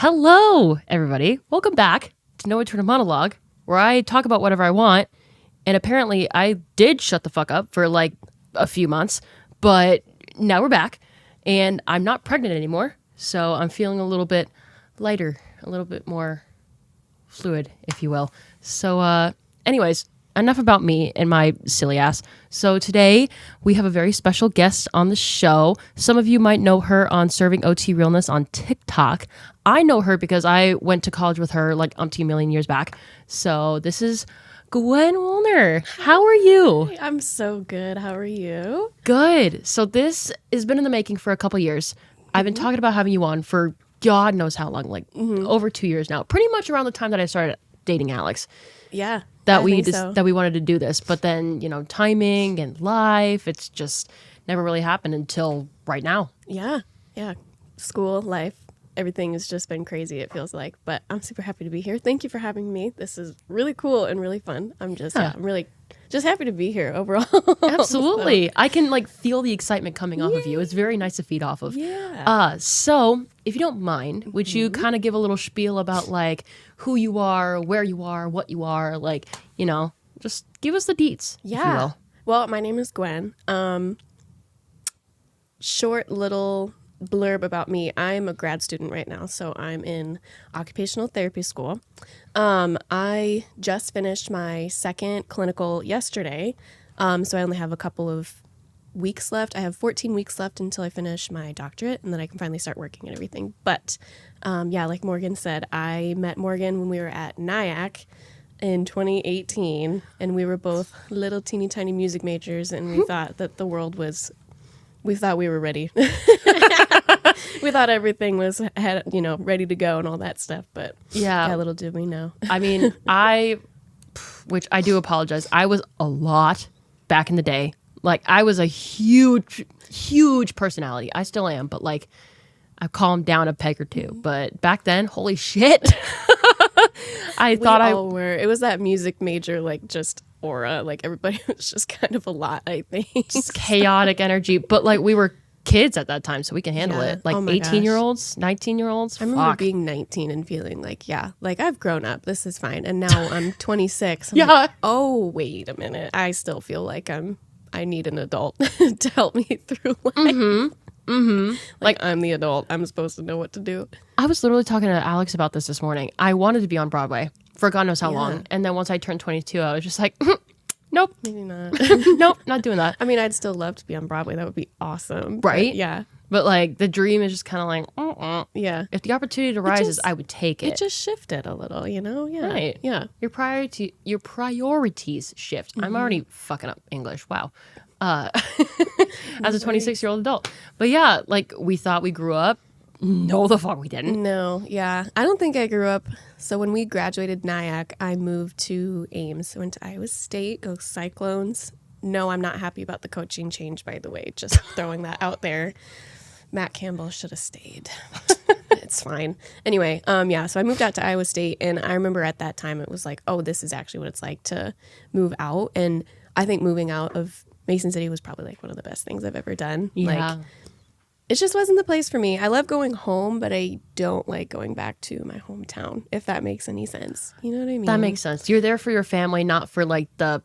Hello, everybody. Welcome back to No Internal Monologue, where I talk about whatever I want. And apparently I did shut the fuck up for like a few months, but now we're back and I'm not pregnant anymore. So I'm feeling a little bit lighter, a little bit more fluid, if you will. So anyways, enough about me and my silly ass. So today we have a very special guest on the show. Some of you might know her on Serving OT Realness on TikTok. I know her because I went to college with her like umpteen million years back. So this is Gwen Woolner. How are you? I'm so good. How are you? Good. So this has been in the making for a couple years. I've been talking about having you on for God knows how long, like over 2 years now. Pretty much around the time that I started dating Alex. Yeah. That we wanted to do this, but then timing and life, it's just never really happened until right now. Yeah. School, life, everything has just been crazy, it feels like. But I'm super happy to be here. Thank you for having me. This is really cool and really fun. I'm really just happy to be here overall. Absolutely. So. I can like feel the excitement coming off of you. It's very nice to feed off of. Yeah. So if you don't mind, would you kind of give a little spiel about like who you are, where you are, what you are, like, just give us the deets. Yeah. If you will. Well, my name is Gwen. Short little blurb about me. I'm a grad student right now, so I'm in occupational therapy school. I just finished my second clinical yesterday, so I only have a couple of weeks left. I have 14 weeks left until I finish my doctorate, and then I can finally start working and everything. But like Morgan said, I met Morgan when we were at NIAC in 2018, and we were both little teeny tiny music majors, and we thought that we thought we were ready. We thought everything was ready to go and all that stuff, but yeah, little did we know. I mean, which I do apologize. I was a lot back in the day. Like I was a huge personality. I still am, but like I've calmed down a peg or two. But back then, holy shit. I thought I were. It was that music major, like just aura. Like everybody was just kind of a lot, I think. Just chaotic energy. But like we were kids at that time, so we can handle it. Like 18-year-olds, 19-year-olds. I remember being 19 and feeling like, like I've grown up. This is fine. And now I'm 26. I'm like, oh, wait a minute. I still feel like I need an adult to help me through life. Like I'm the adult. I'm supposed to know what to do. I was literally talking to Alex about this morning. I wanted to be on Broadway for God knows how long. And then once I turned 22, I was just like, nope. Maybe not. Nope, not doing that. I mean, I'd still love to be on Broadway. That would be awesome. Right? But, yeah. But like the dream is just kind of like, yeah. If the opportunity arises, I would take it. It just shifted a little, Yeah. Right. Yeah. Your priorities shift. I'm already fucking up English. Wow. As a 26-year-old adult. But yeah, like we thought we grew up. No, the fuck we didn't. No, yeah. I don't think I grew up. So when we graduated NIAC, I moved to Ames. I went to Iowa State, go Cyclones. No, I'm not happy about the coaching change, by the way. Just throwing that out there. Matt Campbell should have stayed. It's fine. Anyway, so I moved out to Iowa State, and I remember at that time it was like, oh, this is actually what it's like to move out. And I think moving out of Mason City was probably like one of the best things I've ever done. Yeah. Like, it just wasn't the place for me. I love going home, but I don't like going back to my hometown, if that makes any sense. You know what I mean? That makes sense. You're there for your family, not for like the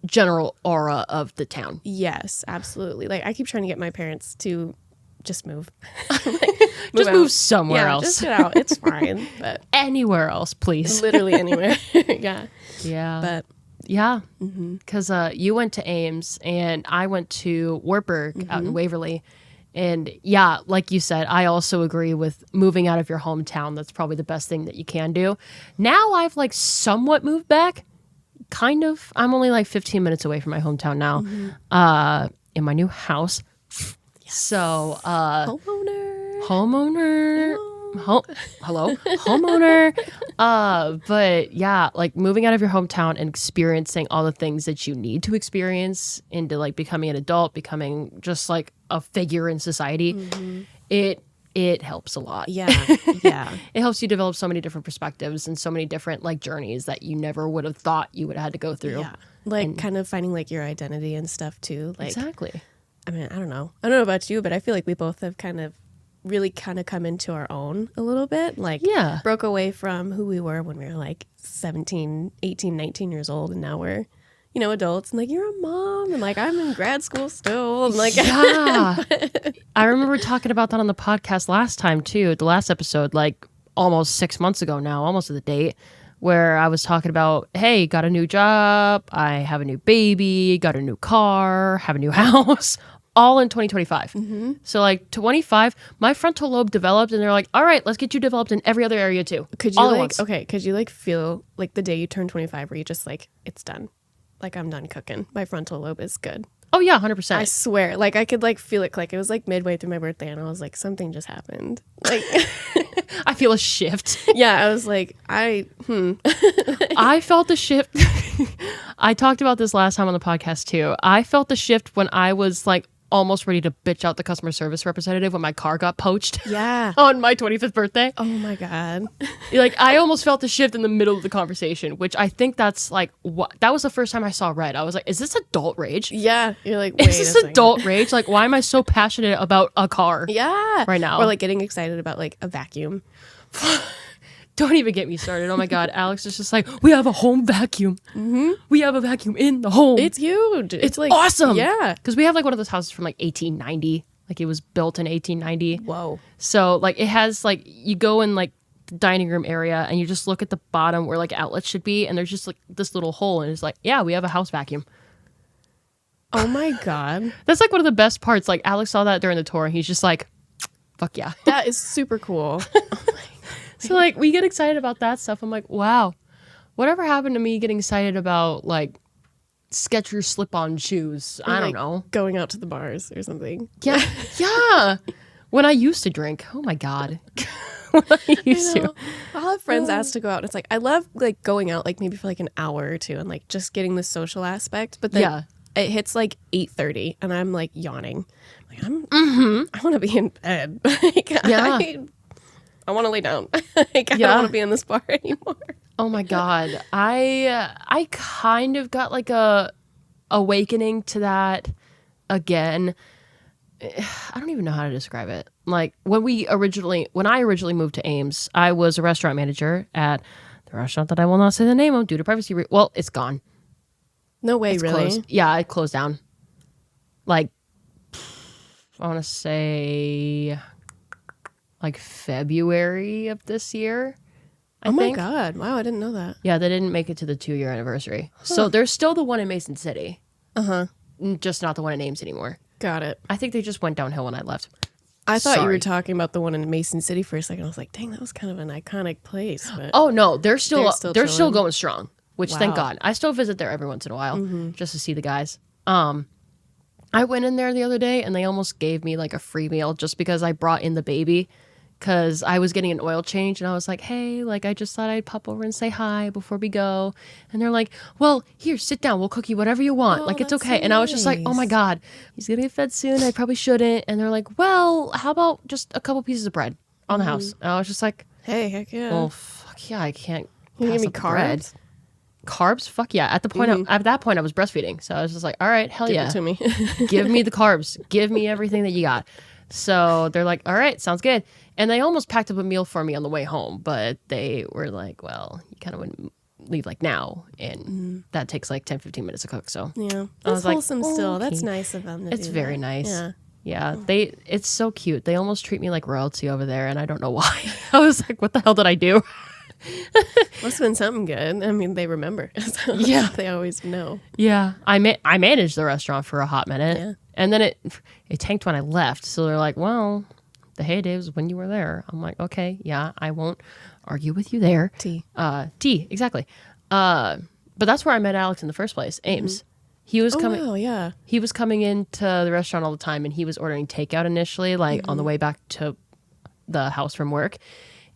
general aura of the town. Yes, absolutely. Like I keep trying to get my parents to just move. Move somewhere else. Just get out. It's fine. But anywhere else, please. Literally anywhere. Yeah. Yeah. But yeah, because you went to Ames and I went to Wartburg out in Waverly. And yeah, like you said, I also agree with moving out of your hometown. That's probably the best thing that you can do. Now I've like somewhat moved back. Kind of. I'm only like 15 minutes away from my hometown now in my new house. Yes. So homeowner. But yeah, like moving out of your hometown and experiencing all the things that you need to experience into like becoming an adult, becoming just like a figure in society, it helps a lot. Yeah. It helps you develop so many different perspectives and so many different like journeys that you never would have thought you would have had to go through. Yeah. Like kind of finding like your identity and stuff too. Like exactly. I mean, I don't know about you, but I feel like we both have kind of really kind of come into our own a little bit. Like, Yeah. broke away from who we were when we were like 17, 18, 19 years old. And now we're, you know, adults. And like, you're a mom. And like, I'm in grad school still. And like, Yeah. I remember talking about that on the podcast last time too, the last episode, like almost 6 months ago now, almost to the date, where I was talking about, hey, got a new job, I have a new baby, got a new car, have a new house, all in 2025. So like 25, my frontal lobe developed and they're like, all right, let's get you developed in every other area too. could you all at like, once. okay, could you like feel like the day you turn 25 where you just like, it's done. Like, I'm done cooking. My frontal lobe is good. Oh yeah, 100%. I swear. Like, I could like feel it click. It was like midway through my birthday and I was like, something just happened. Like, I feel a shift. yeah, I was like, I felt the shift. I talked about this last time on the podcast too. I felt the shift when I was like almost ready to bitch out the customer service representative when my car got poached yeah. on my 25th birthday. Oh my God. Like, I almost felt the shift in the middle of the conversation, which I think that's like what that was the first time I saw red. I was like, is this adult rage? Yeah. You're like, wait Is a this second. adult rage? Like, why am I so passionate about a car Yeah. right now? Or like getting excited about like a vacuum. Don't even get me started. Oh my God. Alex is just like, we have a home vacuum. We have a vacuum in the home. It's huge. It's like awesome. Yeah. Because we have like one of those houses from like 1890. Like, it was built in 1890. Whoa. So like it has like, you go in like the dining room area and you just look at the bottom where like outlets should be. And there's just like this little hole. And it's like, yeah, we have a house vacuum. Oh my God. That's like one of the best parts. Like, Alex saw that during the tour and he's just like, fuck yeah. That is super cool. So like we get excited about that stuff. I'm like, wow, whatever happened to me getting excited about like Skechers slip-on shoes? I don't Like, know. Going out to the bars or something. Yeah, yeah. When I used to drink, oh my God. When I used to. I'll have friends ask to go out. And it's like, I love like going out like maybe for like an hour or two and like just getting the social aspect. But then Yeah. it hits like 8:30 and I'm like yawning. Like, I want to be in bed. Like, Yeah. I want to lay down. Like, I Yeah. don't want to be in this bar anymore. Oh my God. I kind of got like a awakening to that again. I don't even know how to describe it. Like when I originally moved to Ames, I was a restaurant manager at the restaurant that I will not say the name of due to privacy. Well, it's gone. No way, It's really. closed. Yeah, it closed down. Like, I want to say like February of this year. I Oh my think. God. Wow, I didn't know that. Yeah, they didn't make it to the 2-year anniversary. So there's still the one in Mason City. Uh-huh. Just not the one in Ames anymore. Got it. I think they just went downhill when I left. I thought you Sorry. were talking about the one in Mason City for a second. I was like, dang, that was kind of an iconic place. But Oh no, they're still They're still chilling? going strong, which thank Wow. God. I still visit there every once in a while just to see the guys. I went in there the other day and they almost gave me like a free meal just because I brought in the baby because I was getting an oil change and I was like, hey, like I just thought I'd pop over and say hi before we go. And they're like, well, here, sit down. We'll cook you whatever you want. Oh, like, it's that's okay. so And I was just like, oh my nice. God, he's going to get fed soon. I probably shouldn't. And they're like, well, how about just a couple pieces of bread on the house? And I was just like, hey, heck yeah. well, fuck yeah, I can't you pass give me up the bread. carbs? Carbs? Fuck yeah. At that point, I was breastfeeding. So I was just like, all right, hell Give yeah. it to me. Give me the carbs. Give me everything that you got. So they're like, all right, sounds good. And they almost packed up a meal for me on the way home, but they were like, well, you kind of wouldn't leave like now. And that takes like 10, 15 minutes to cook. So Yeah. I That's was like, wholesome still. That's okay. nice of them to It's do very that. nice. Yeah. Yeah, it's so cute. They almost treat me like royalty over there, and I don't know why. I was like, what the hell did I do? Must have been something good. I mean, they remember. So Yeah. They always know. Yeah, I managed the restaurant for a hot minute, Yeah. and then it tanked when I left. So they're like, "Well, the heyday was when you were there." I'm like, "Okay, yeah, I won't argue with you there." Tea. Tea, exactly. But that's where I met Alex in the first place, Ames. He was coming. Oh, yeah. He was coming into the restaurant all the time, and he was ordering takeout initially, like on the way back to the house from work.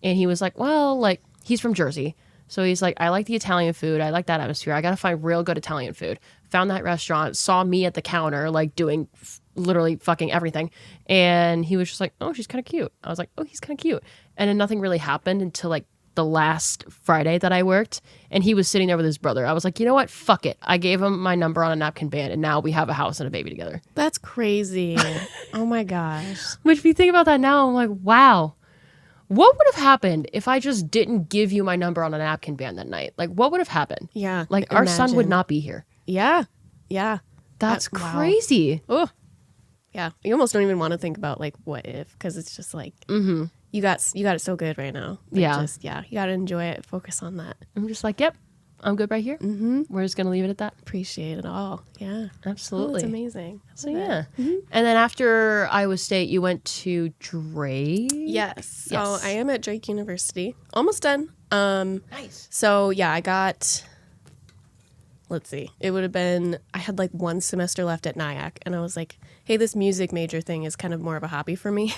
And he was like, "Well, like he's from Jersey." So he's like, I like the Italian food. I like that atmosphere. I got to find real good Italian food. Found that restaurant, saw me at the counter, like doing literally fucking everything. And he was just like, oh, she's kind of cute. I was like, oh, he's kind of cute. And then nothing really happened until like the last Friday that I worked, and he was sitting there with his brother. I was like, you know what? Fuck it. I gave him my number on a napkin band, and now we have a house and a baby together. That's crazy. Oh my gosh. Which, if you think about that now, I'm like, wow. What would have happened if I just didn't give you my number on a napkin band that night? Like, what would have happened? Yeah. Like, our son would not be here. Yeah. Yeah. That's wow. crazy. Oh. Yeah. You almost don't even want to think about like what if, because it's just like you got it so good right now. Like, you got to enjoy it. Focus on that. I'm just like, yep, I'm good right here. Mm-hmm. We're just gonna leave it at that. Appreciate it all. Yeah, absolutely. It's amazing. So yeah, and then after Iowa State, you went to Drake. Yes. So I am at Drake University. Almost done. Nice. So yeah, I got. Let's see. It would have been. I had like one semester left at NIAC, and I was like, "Hey, this music major thing is kind of more of a hobby for me."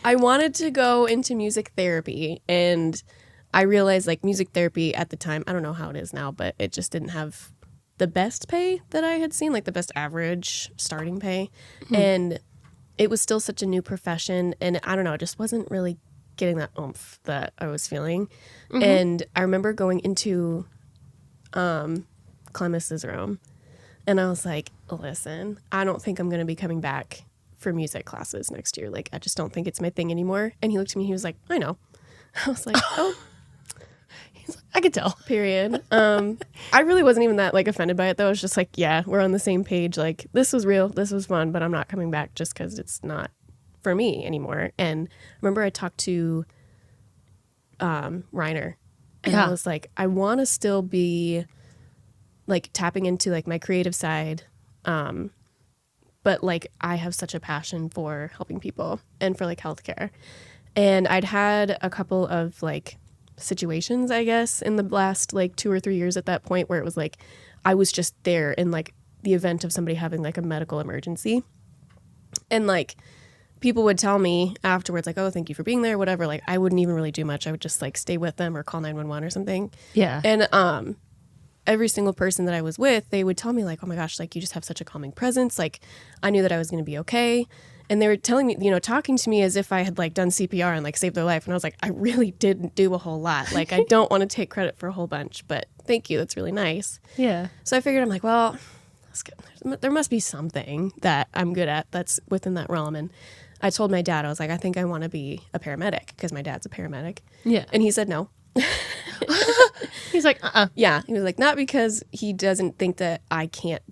I wanted to go into music therapy, and I realized like music therapy at the time, I don't know how it is now, but it just didn't have the best pay that I had seen, like the best average starting pay. And it was still such a new profession. And I don't know, it just wasn't really getting that oomph that I was feeling. And I remember going into Clemus's room, and I was like, listen, I don't think I'm going to be coming back for music classes next year. Like, I just don't think it's my thing anymore. And he looked at me, he was like, I know. I was like, oh. I could tell. Period. I really wasn't even that like offended by it though. I was just like, yeah, we're on the same page. Like, this was real. This was fun, but I'm not coming back just because it's not for me anymore. And I remember I talked to Reiner, and I was like, I want to still be like tapping into like my creative side. But like I have such a passion for helping people and for like healthcare. And I'd had a couple of like situations, I guess, in the last like 2 or 3 years at that point where it was like I was just there in like the event of somebody having like a medical emergency. And like people would tell me afterwards, like, oh, thank you for being there, whatever. Like I wouldn't even really do much. I would just like stay with them or call 911 or something. Yeah. And every single person that I was with, they would tell me like, oh my gosh, like you just have such a calming presence. Like I knew that I was going to be okay. And they were telling me, you know, talking to me as if I had like done CPR and like saved their life. And I was like, I really didn't do a whole lot. Like, I don't want to take credit for a whole bunch, but thank you. That's really nice. Yeah. So I figured, I'm like, well, there must be something that I'm good at that's within that realm. And I told my dad, I was like, I think I want to be a paramedic because my dad's a paramedic. Yeah. And he said no. He's like, Yeah. He was like, not because he doesn't think that I can't.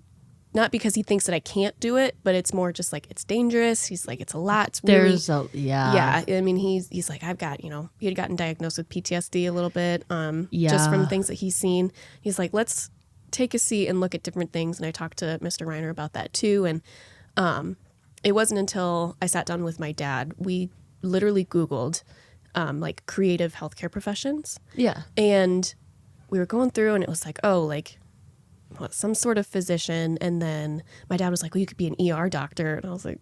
Not because he thinks that I can't do it, but it's more just like it's dangerous. He's like, it's a lot. It's really, yeah. I mean, he's like, I've got, you know, he had gotten diagnosed with PTSD a little bit, just from things that he's seen. He's like, let's take a seat and look at different things. And I talked to Mr. Reiner about that too. And it wasn't until I sat down with my dad, we literally Googled like creative healthcare professions. Yeah. And we were going through, and it was like, oh, like. Some sort of physician. And then my dad was like, well, you could be an ER doctor. And I was like,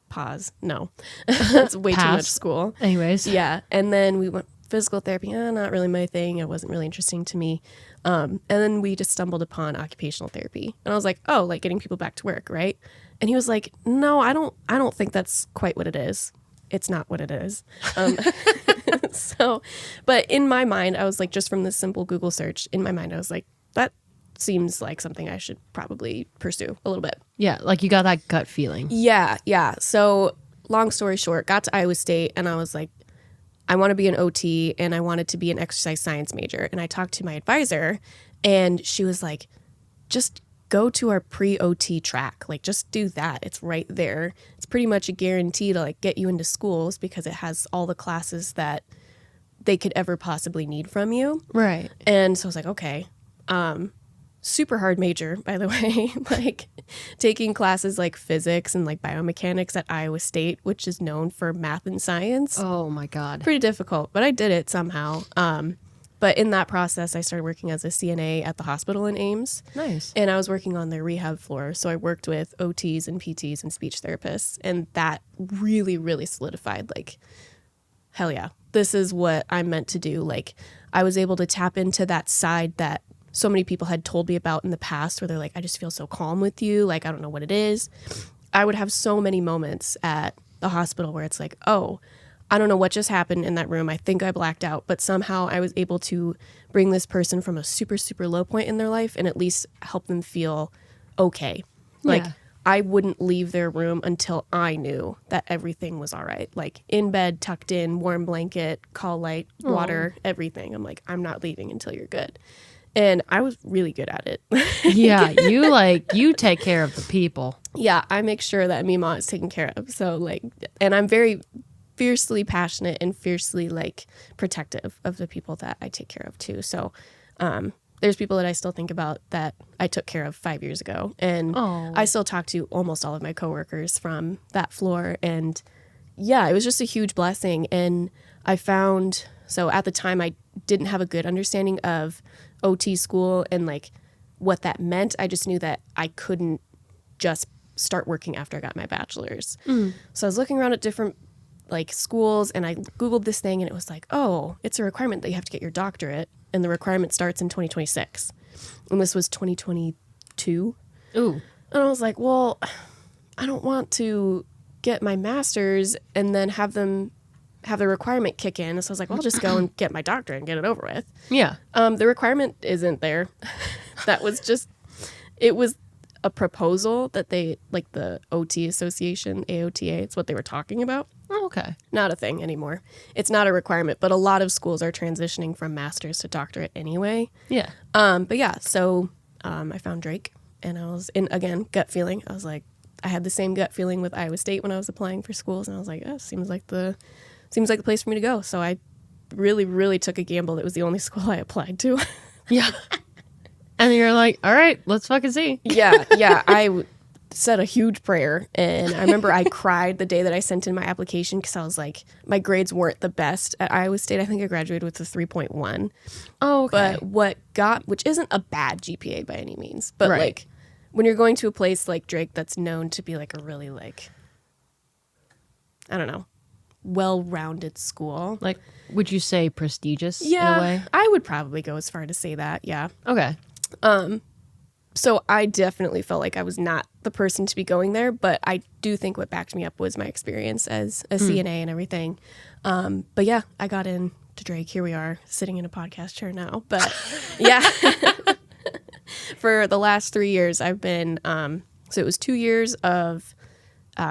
pause. No, that's way too much school. Anyways. Yeah. And then we went physical therapy. Not really my thing. It wasn't really interesting to me. And then we just stumbled upon occupational therapy. And I was like, oh, like getting people back to work. Right. And he was like, no, I don't think that's quite what it is. It's not what it is. So, but in my mind, I was like, just from this simple Google search, in my mind, I was like, that seems like something I should probably pursue a little bit. Yeah, like you got that gut feeling. Yeah. So long story short, got to Iowa State, and I was like, I want to be an OT, and I wanted to be an exercise science major. And I talked to my advisor, and she was like, just go to our pre-OT track. Like, just do that. It's right there. It's pretty much a guarantee to like get you into schools because it has all the classes that they could ever possibly need from you. Right. And so I was like, okay. Super hard major, by the way, like taking classes like physics and like biomechanics at Iowa State, which is known for math and science. Oh my God. Pretty difficult, but I did it somehow. But in that process, I started working as a CNA at the hospital in Ames. Nice. And I was working on their rehab floor. So I worked with OTs and PTs and speech therapists. And that really, really solidified like, hell yeah, this is what I'm meant to do. Like I was able to tap into that side that so many people had told me about in the past where they're like, I just feel so calm with you. Like, I don't know what it is. I would have so many moments at the hospital where it's like, oh, I don't know what just happened in that room. I think I blacked out, but somehow I was able to bring this person from a super, super low point in their life and at least help them feel okay. Like, Yeah. I wouldn't leave their room until I knew that everything was all right. Like, in bed, tucked in, warm blanket, call light, water, everything. I'm like, I'm not leaving until you're good. And I was really good at it. Yeah, you take care of the people. Yeah, I make sure that Mima is taken care of. So, like, and I'm very fiercely passionate and fiercely, like, protective of the people that I take care of, too. So, there's people that I still think about that I took care of 5 years ago. And I still talk to almost all of my coworkers from that floor. And yeah, it was just a huge blessing. And I found, so at the time, I didn't have a good understanding of OT school and like what that meant. I just knew that I couldn't just start working after I got my bachelor's. So I was looking around at different like schools and I Googled this thing and it was like, oh, it's a requirement that you have to get your doctorate. And the requirement starts in 2026. And this was 2022. Ooh. And I was like, well, I don't want to get my master's and then have them have the requirement kick in. So I was like, well, I'll just go and get my doctorate and get it over with. Yeah. The requirement isn't there. That was just, it was a proposal that they, like the OT Association, AOTA, it's what they were talking about. Oh, okay. Not a thing anymore. It's not a requirement, but a lot of schools are transitioning from master's to doctorate anyway. Yeah. But yeah, so I found Drake and I was in, again, gut feeling. I was like, I had the same gut feeling with Iowa State when I was applying for schools. And I was like, oh, seems like the place for me to go. So I really, really took a gamble. It was the only school I applied to. Yeah. And you're like, all right, let's fucking see. Yeah. I said a huge prayer. And I remember I cried the day that I sent in my application because I was like, my grades weren't the best at Iowa State. I think I graduated with a 3.1. Oh, okay. But which isn't a bad GPA by any means, but Right. like when you're going to a place like Drake that's known to be like a really like, I don't know, well-rounded school. Like, would you say prestigious in a way? I would probably go as far to say that, yeah. Okay. So I definitely felt like I was not the person to be going there, but I do think what backed me up was my experience as a CNA and everything. But yeah, I got into Drake. Here we are sitting in a podcast chair now. But yeah, for the last 3 years, I've been, so it was 2 years of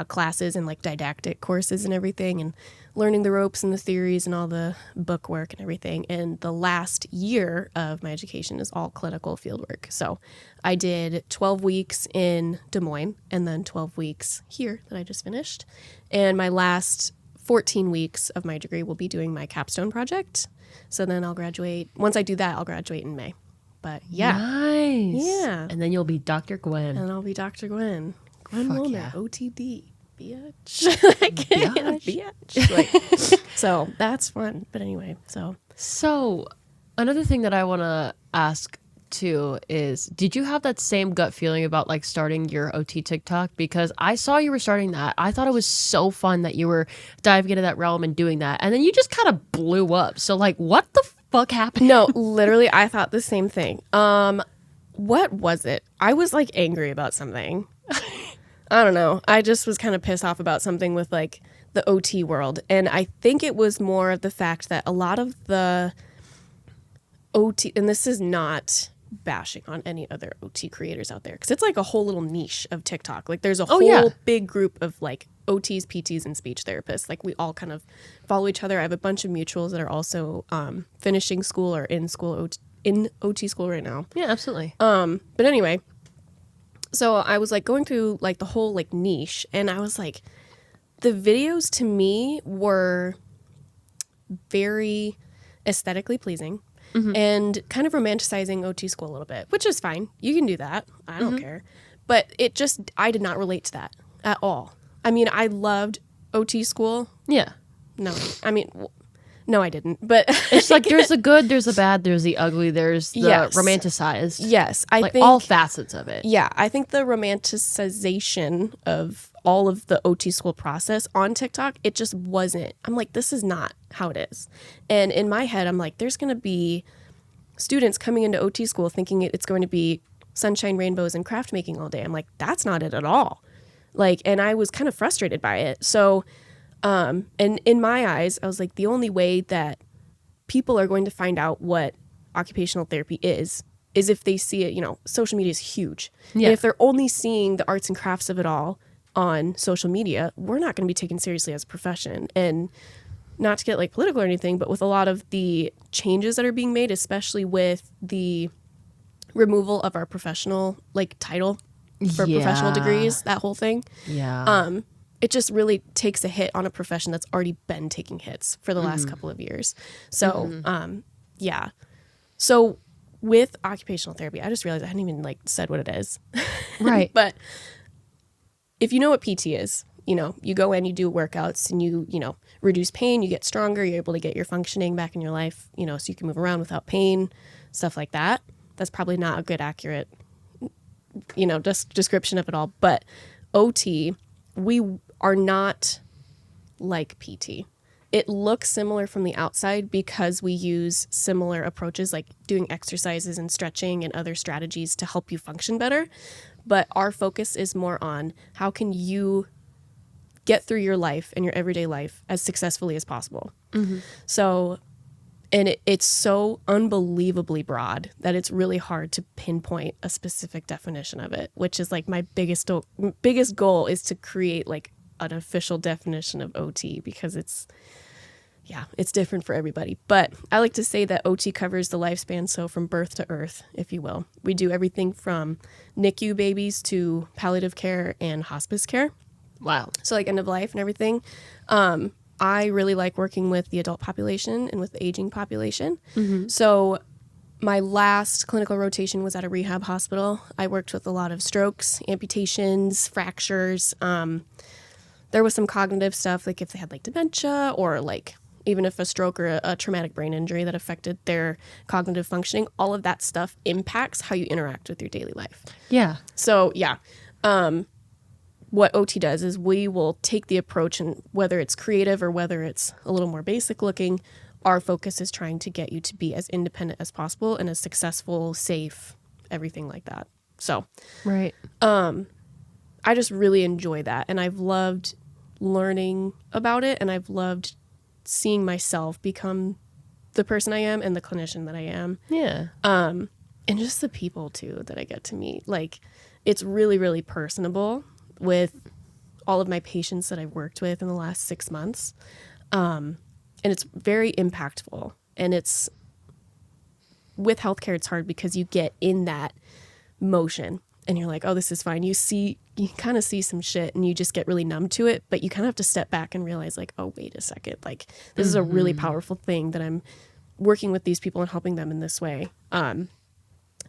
classes and like didactic courses and everything and learning the ropes and the theories and all the book work and everything. And the last year of my education is all clinical field work. So I did 12 weeks in Des Moines and then 12 weeks here that I just finished. And my last 14 weeks of my degree will be doing my capstone project. So then I'll graduate. Once I do that, I'll graduate in May. But yeah. Nice. Yeah. And then you'll be Dr. Gwen. And I'll be Dr. Gwen. Gwen Fuck Wilmer, yeah. OTD. Bitch. Like, bitch. Like, so that's fun. But anyway, So another thing that I want to ask too is, did you have that same gut feeling about like starting your OT TikTok? Because I saw you were starting that. I thought it was so fun that you were diving into that realm and doing that. And then you just kind of blew up. So like, what the fuck happened? no, literally, I thought the same thing. What was it? I was like angry about something. I don't know. I just was kind of pissed off about something with like the OT world. And I think it was more of the fact that a lot of the OT, and this is not bashing on any other OT creators out there, because it's like a whole little niche of TikTok. Like there's a whole big group of like OTs, PTs, and speech therapists. Like we all kind of follow each other. I have a bunch of mutuals that are also finishing school or in OT school right now. Yeah, absolutely. But anyway, so I was like going through like the whole like niche, and I was like, the videos to me were very aesthetically pleasing and kind of romanticizing OT school a little bit, which is fine. You can do that. I don't care. But I did not relate to that at all. I mean, I loved OT school. Yeah. No, I mean, no, I didn't. But It's like there's the good, there's the bad, there's the ugly, there's the romanticized. Yes, I like think all facets of it. Yeah, I think the romanticization of all of the OT school process on TikTok, it just wasn't. I'm like, this is not how it is. And in my head, I'm like, there's going to be students coming into OT school thinking it's going to be sunshine, rainbows, and craft making all day. I'm like, that's not it at all. Like, and I was kind of frustrated by it. So And in my eyes, I was like, the only way that people are going to find out what occupational therapy is if they see it, social media is huge. Yeah. And if they're only seeing the arts and crafts of it all on social media, we're not going to be taken seriously as a profession. And not to get like political or anything, but with a lot of the changes that are being made, especially with the removal of our professional like title for professional degrees, that whole thing. Yeah. It just really takes a hit on a profession that's already been taking hits for the last couple of years. So, yeah. So with occupational therapy, I just realized I hadn't even like said what it is. Right. But if you know what PT is, you go in, you do workouts and you reduce pain, you get stronger, you're able to get your functioning back in your life, so you can move around without pain, stuff like that. That's probably not a good, accurate, description of it all. But OT, we are not like PT. It looks similar from the outside because we use similar approaches like doing exercises and stretching and other strategies to help you function better. But our focus is more on how can you get through your life and your everyday life as successfully as possible. So, and it's so unbelievably broad that it's really hard to pinpoint a specific definition of it, which is like my biggest goal is to create like an official definition of OT because it's different for everybody. But I like to say that OT covers the lifespan, so from birth to earth, if you will. We do everything from NICU babies to palliative care and hospice care. Wow. So like end of life and everything. I really like working with the adult population and with the aging population. So my last clinical rotation was at a rehab hospital. I worked with a lot of strokes, amputations, fractures. There was some cognitive stuff, like if they had like dementia or like even if a stroke or a traumatic brain injury that affected their cognitive functioning, all of that stuff impacts how you interact with your daily life. Yeah. So yeah, what OT does is we will take the approach, and whether it's creative or whether it's a little more basic looking, our focus is trying to get you to be as independent as possible and as successful, safe, everything like that. So Right. I just really enjoy that. And I've loved learning about it, and I've loved seeing myself become the person I am and the clinician that I am. Yeah. And just the people too that I get to meet. Like it's really, really personable with all of my patients that I've worked with in the last 6 months. And it's very impactful. And it's with healthcare, it's hard because you get in that motion and you're like, oh, this is fine. You kind of see some shit and you just get really numb to it, but you kind of have to step back and realize like, oh, wait a second. Like this is a really powerful thing that I'm working with these people and helping them in this way.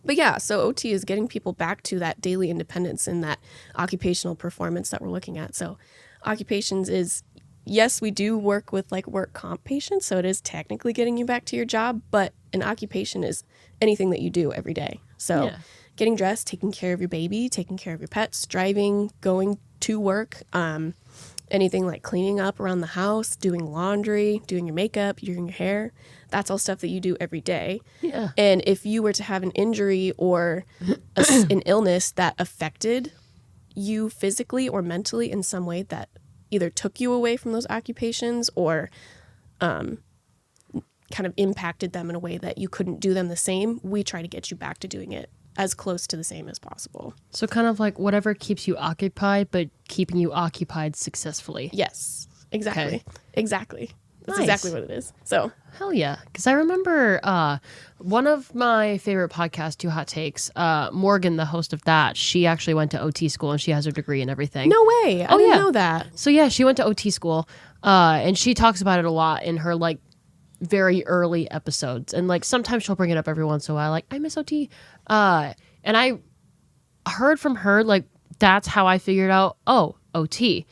But yeah, so OT is getting people back to that daily independence and that occupational performance that we're looking at. So occupations is, yes, we do work with like work comp patients. So it is technically getting you back to your job, but an occupation is anything that you do every day. So getting dressed, taking care of your baby, taking care of your pets, driving, going to work, anything like cleaning up around the house, doing laundry, doing your makeup, doing your hair. That's all stuff that you do every day. Yeah. And if you were to have an injury or an illness that affected you physically or mentally in some way that either took you away from those occupations or kind of impacted them in a way that you couldn't do them the same, we try to get you back to doing it as close to the same as possible. So kind of like whatever keeps you occupied, but keeping you occupied successfully. Yes, exactly. Okay. Exactly. That's Nice. exactly what it is. So Hell yeah. Because I remember one of my favorite podcasts, Two Hot Takes, Morgan, the host of that, she actually went to OT school and she has her degree and everything. no way. I didn't know that. So yeah, she went to OT school and she talks about it a lot in her like very early episodes. And like sometimes she'll bring it up every once in a while, like, I miss OT. And I heard from her, like, that's how I figured out, oh, OT.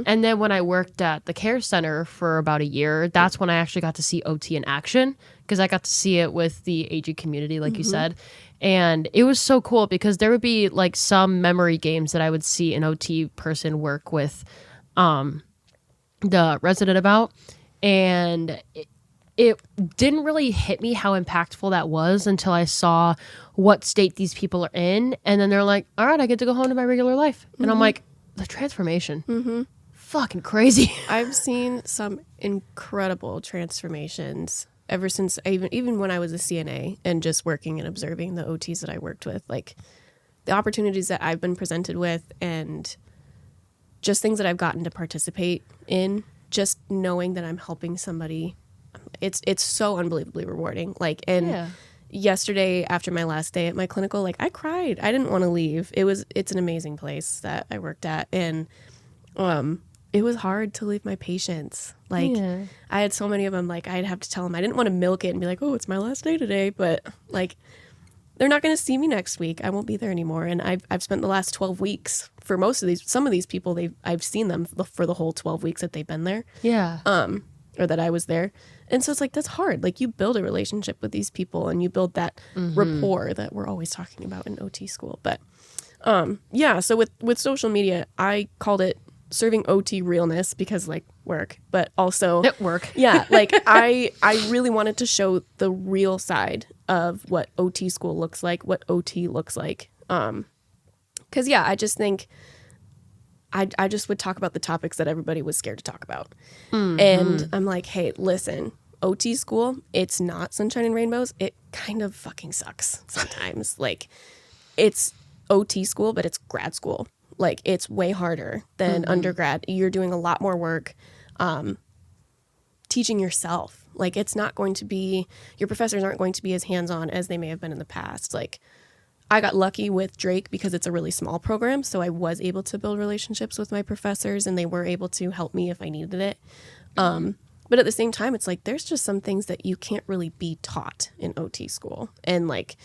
And then when I worked at the care center for about a year, that's when I actually got to see OT in action because I got to see it with the aging community, like you said. And it was so cool because there would be like some memory games that I would see an OT person work with the resident about. And it didn't really hit me how impactful that was until I saw what state these people are in. And then they're like, all right, I get to go home to my regular life. And I'm like, the transformation. fucking crazy. I've seen some incredible transformations ever since even when I was a CNA and just working and observing the OTs that I worked with, like the opportunities that I've been presented with and just things that I've gotten to participate in, just knowing that I'm helping somebody. It's so unbelievably rewarding. Like, and yesterday after my last day at my clinical, like I cried. I didn't want to leave. It's an amazing place that I worked at. And, it was hard to leave my patients. Like I had so many of them, like I'd have to tell them I didn't want to milk it and be like, oh, it's my last day today. But like, they're not going to see me next week. I won't be there anymore. And I've spent the last 12 weeks for some of these people, I've seen them for the whole 12 weeks that they've been there. Yeah. Or that I was there. And so it's like, that's hard. Like you build a relationship with these people and you build that rapport that we're always talking about in OT school. But so with social media, I called it serving OT realness because like work, but also work. Yeah. Like I really wanted to show the real side of what OT school looks like, what OT looks like. Cause I just think I just would talk about the topics that everybody was scared to talk about. And I'm like, hey, listen, OT school, it's not sunshine and rainbows. It kind of fucking sucks sometimes. Like it's OT school, but it's grad school. Like it's way harder than undergrad. You're doing a lot more work teaching yourself. Like it's not going to be, your professors aren't going to be as hands-on as they may have been in the past. Like I got lucky with Drake because it's a really small program. So I was able to build relationships with my professors and they were able to help me if I needed it. But at the same time, it's like, there's just some things that you can't really be taught in OT school. And like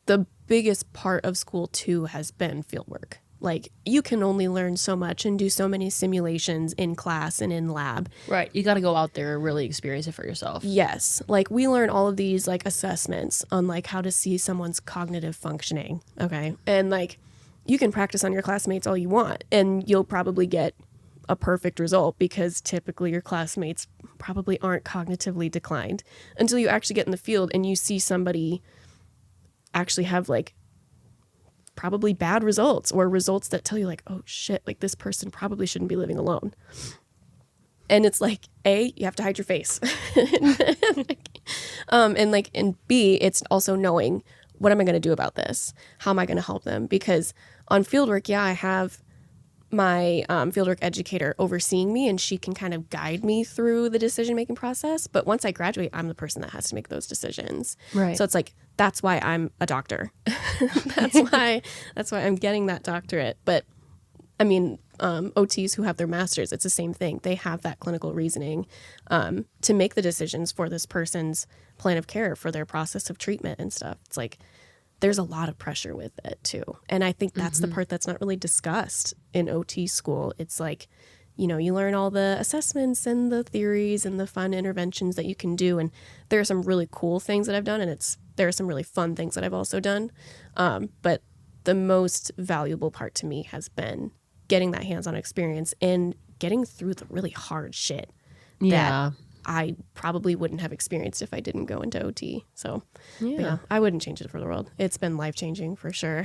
the biggest part of school too has been fieldwork. Like you can only learn so much and do so many simulations in class and in lab. Right. You got to go out there and really experience it for yourself. Yes. Like we learn all of these like assessments on like how to see someone's cognitive functioning. Okay. And like you can practice on your classmates all you want and you'll probably get a perfect result because typically your classmates probably aren't cognitively declined until you actually get in the field and you see somebody actually have like probably bad results or results that tell you like, oh shit, like this person probably shouldn't be living alone. And it's like, A, you have to hide your face. And B, it's also knowing what am I going to do about this? How am I going to help them? Because on fieldwork, I have my fieldwork educator overseeing me and she can kind of guide me through the decision-making process. But once I graduate, I'm the person that has to make those decisions. Right. So it's like, that's why I'm a doctor. that's why I'm getting that doctorate. But I mean, OTs who have their masters, it's the same thing. They have that clinical reasoning to make the decisions for this person's plan of care, for their process of treatment and stuff. It's like, there's a lot of pressure with it too. And I think that's the part that's not really discussed in OT school. It's like, you know, you learn all the assessments and the theories and the fun interventions that you can do. And there are some really cool things that I've done and there are some really fun things that I've also done. But the most valuable part to me has been getting that hands-on experience and getting through the really hard shit that I probably wouldn't have experienced if I didn't go into OT. So yeah, I wouldn't change it for the world. It's been life-changing for sure.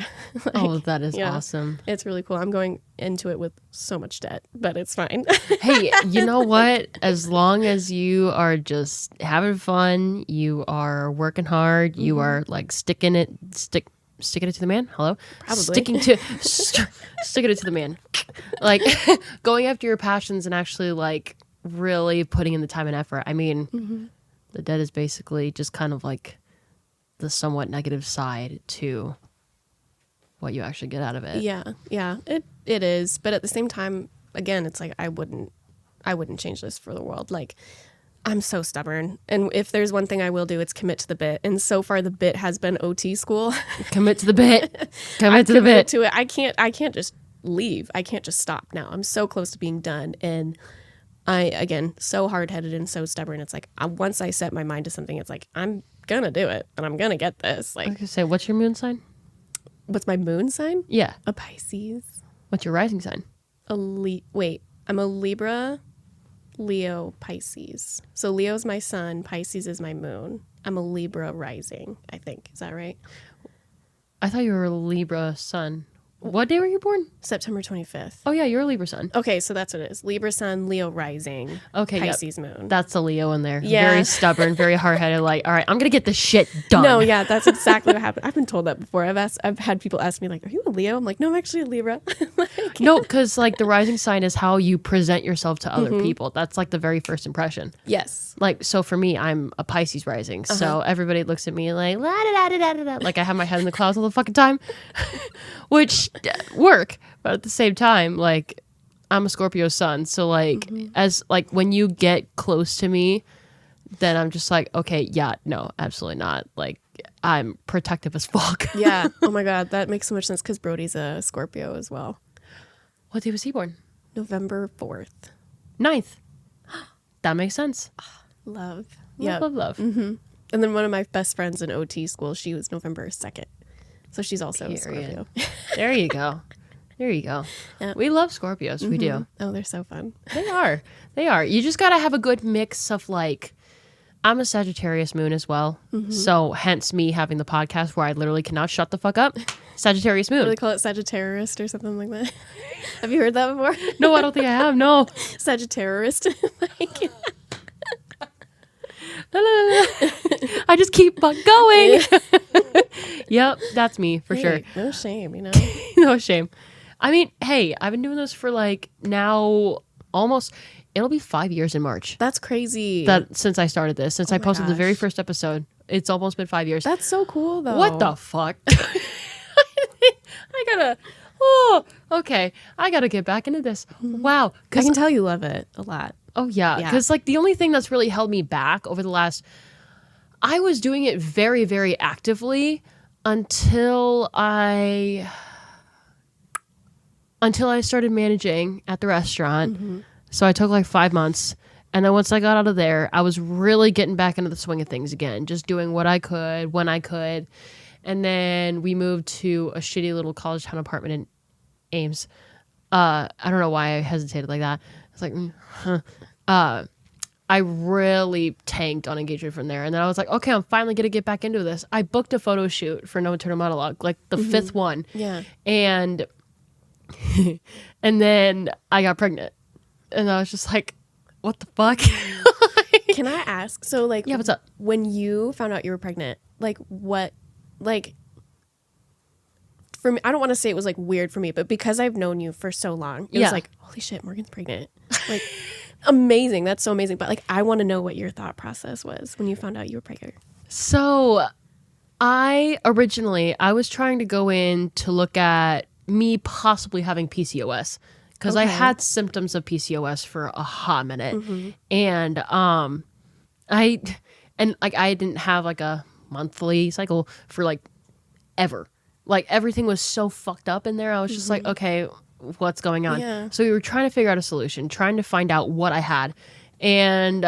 That is awesome. It's really cool. I'm going into it with so much debt, but it's fine. Hey, you know what? As long as you are just having fun, you are working hard, you are like sticking it to the man. Hello, probably sticking it to the man. Like going after your passions and actually like really putting in the time and effort. I mean, the debt is basically just kind of like the somewhat negative side to what you actually get out of it. Yeah, it is. But at the same time, again, it's like I wouldn't change this for the world. Like I'm so stubborn, and if there's one thing I will do, it's commit to the bit. And so far, the bit has been OT school. Commit to the bit. Commit to the bit. To it. I can't just leave. I can't just stop now. I'm so close to being done, and again, so hard-headed and so stubborn. It's like once I set my mind to something, it's like I'm gonna do it and I'm gonna get this. Like, I was gonna say, what's your moon sign? What's my moon sign? Yeah, a Pisces. What's your rising sign? I'm a Libra, Leo, Pisces. So Leo's my sun, Pisces is my moon. I'm a Libra rising, I think. Is that right? I thought you were a Libra sun What day were you born? September 25th. Oh, yeah, you're a Libra sun. Okay, so that's what it is. Libra sun, Leo rising, Okay, Pisces moon. That's a Leo in there. Yeah. Very stubborn, very hard-headed, like, all right, I'm going to get this shit done. No, yeah, that's exactly what happened. I've been told that before. I've had people ask me, like, are you a Leo? I'm like, no, I'm actually a Libra. Like, No, because, like, the rising sign is how you present yourself to other people. That's, like, the very first impression. yes. Like, so for me, I'm a Pisces rising. So everybody looks at me like, la da da da da da. Like I have my head in the clouds all the fucking time, which work. But at the same time, like, I'm a Scorpio sun. So, like, as, like, when you get close to me, then I'm just like, okay, yeah, no, absolutely not. Like, I'm protective as fuck. Yeah. Oh my God, that makes so much sense because Brody's a Scorpio as well. What day was he born? November 4th. 9th. That makes sense. Love. Love, love, love. And then one of my best friends in OT school, she was November 2nd. So she's also a Scorpio. There you go. There you go. Yeah. We love Scorpios. We do. Oh, they're so fun. They are. They are. You just got to have a good mix of, like, I'm a Sagittarius moon as well. So hence me having the podcast where I literally cannot shut the fuck up. Sagittarius What do moon. they call it? Sagittarius or something like that? Have you heard that before? No, I don't think I have. No. Sagittarius. Like, I just keep on going. Yep, that's me for sure. hey, no shame, you know? No shame. I mean, hey, I've been doing this for like now almost, it'll be 5 years in March. That's crazy. That since I started this, since I my posted the very gosh. first episode, it's almost been 5 years. That's so cool, though. What the fuck? Okay. I gotta get back into this. Wow. I can tell you love it a lot. Oh yeah, Yeah. because like the only thing that's really held me back over the last, I was doing it very, very actively until I started managing at the restaurant. So I took like 5 months, and then once I got out of there, I was really getting back into the swing of things again, just doing what I could when I could. And then we moved to a shitty little college town apartment in Ames. I don't know why I hesitated like that. It's like, I really tanked on engagement from there. And then I was like, okay, I'm finally going to get back into this. I booked a photo shoot for No Internal Monologue, like the fifth one. Yeah. And and then I got pregnant. And I was just like, what the fuck? Can I ask? So, like, Yeah, what's up? when you found out you were pregnant, like, what, like, for me, I don't want to say it was like weird for me, but because I've known you for so long, it Yeah. was like, holy shit, Morgan's pregnant. Like, amazing. That's so amazing. But like, I want to know what your thought process was when you found out you were pregnant. So I was trying to go in to look at me possibly having PCOS because I Okay. had symptoms of PCOS for a hot minute. And I didn't have like a monthly cycle for like ever. Like everything was so fucked up in there. I was just like, okay, what's going on? Yeah. So we were trying to figure out a solution, trying to find out what I had. And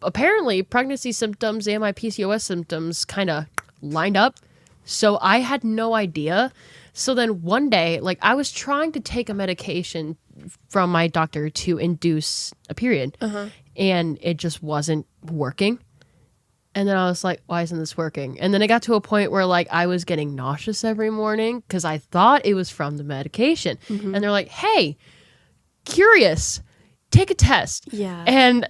apparently pregnancy symptoms and my PCOS symptoms kind of lined up. So I had no idea. So then one day, like I was trying to take a medication from my doctor to induce a period and it just wasn't working. And then I was like, why isn't this working? And then it got to a point where like I was getting nauseous every morning because I thought it was from the medication. And they're like, hey, curious, take a test. Yeah. And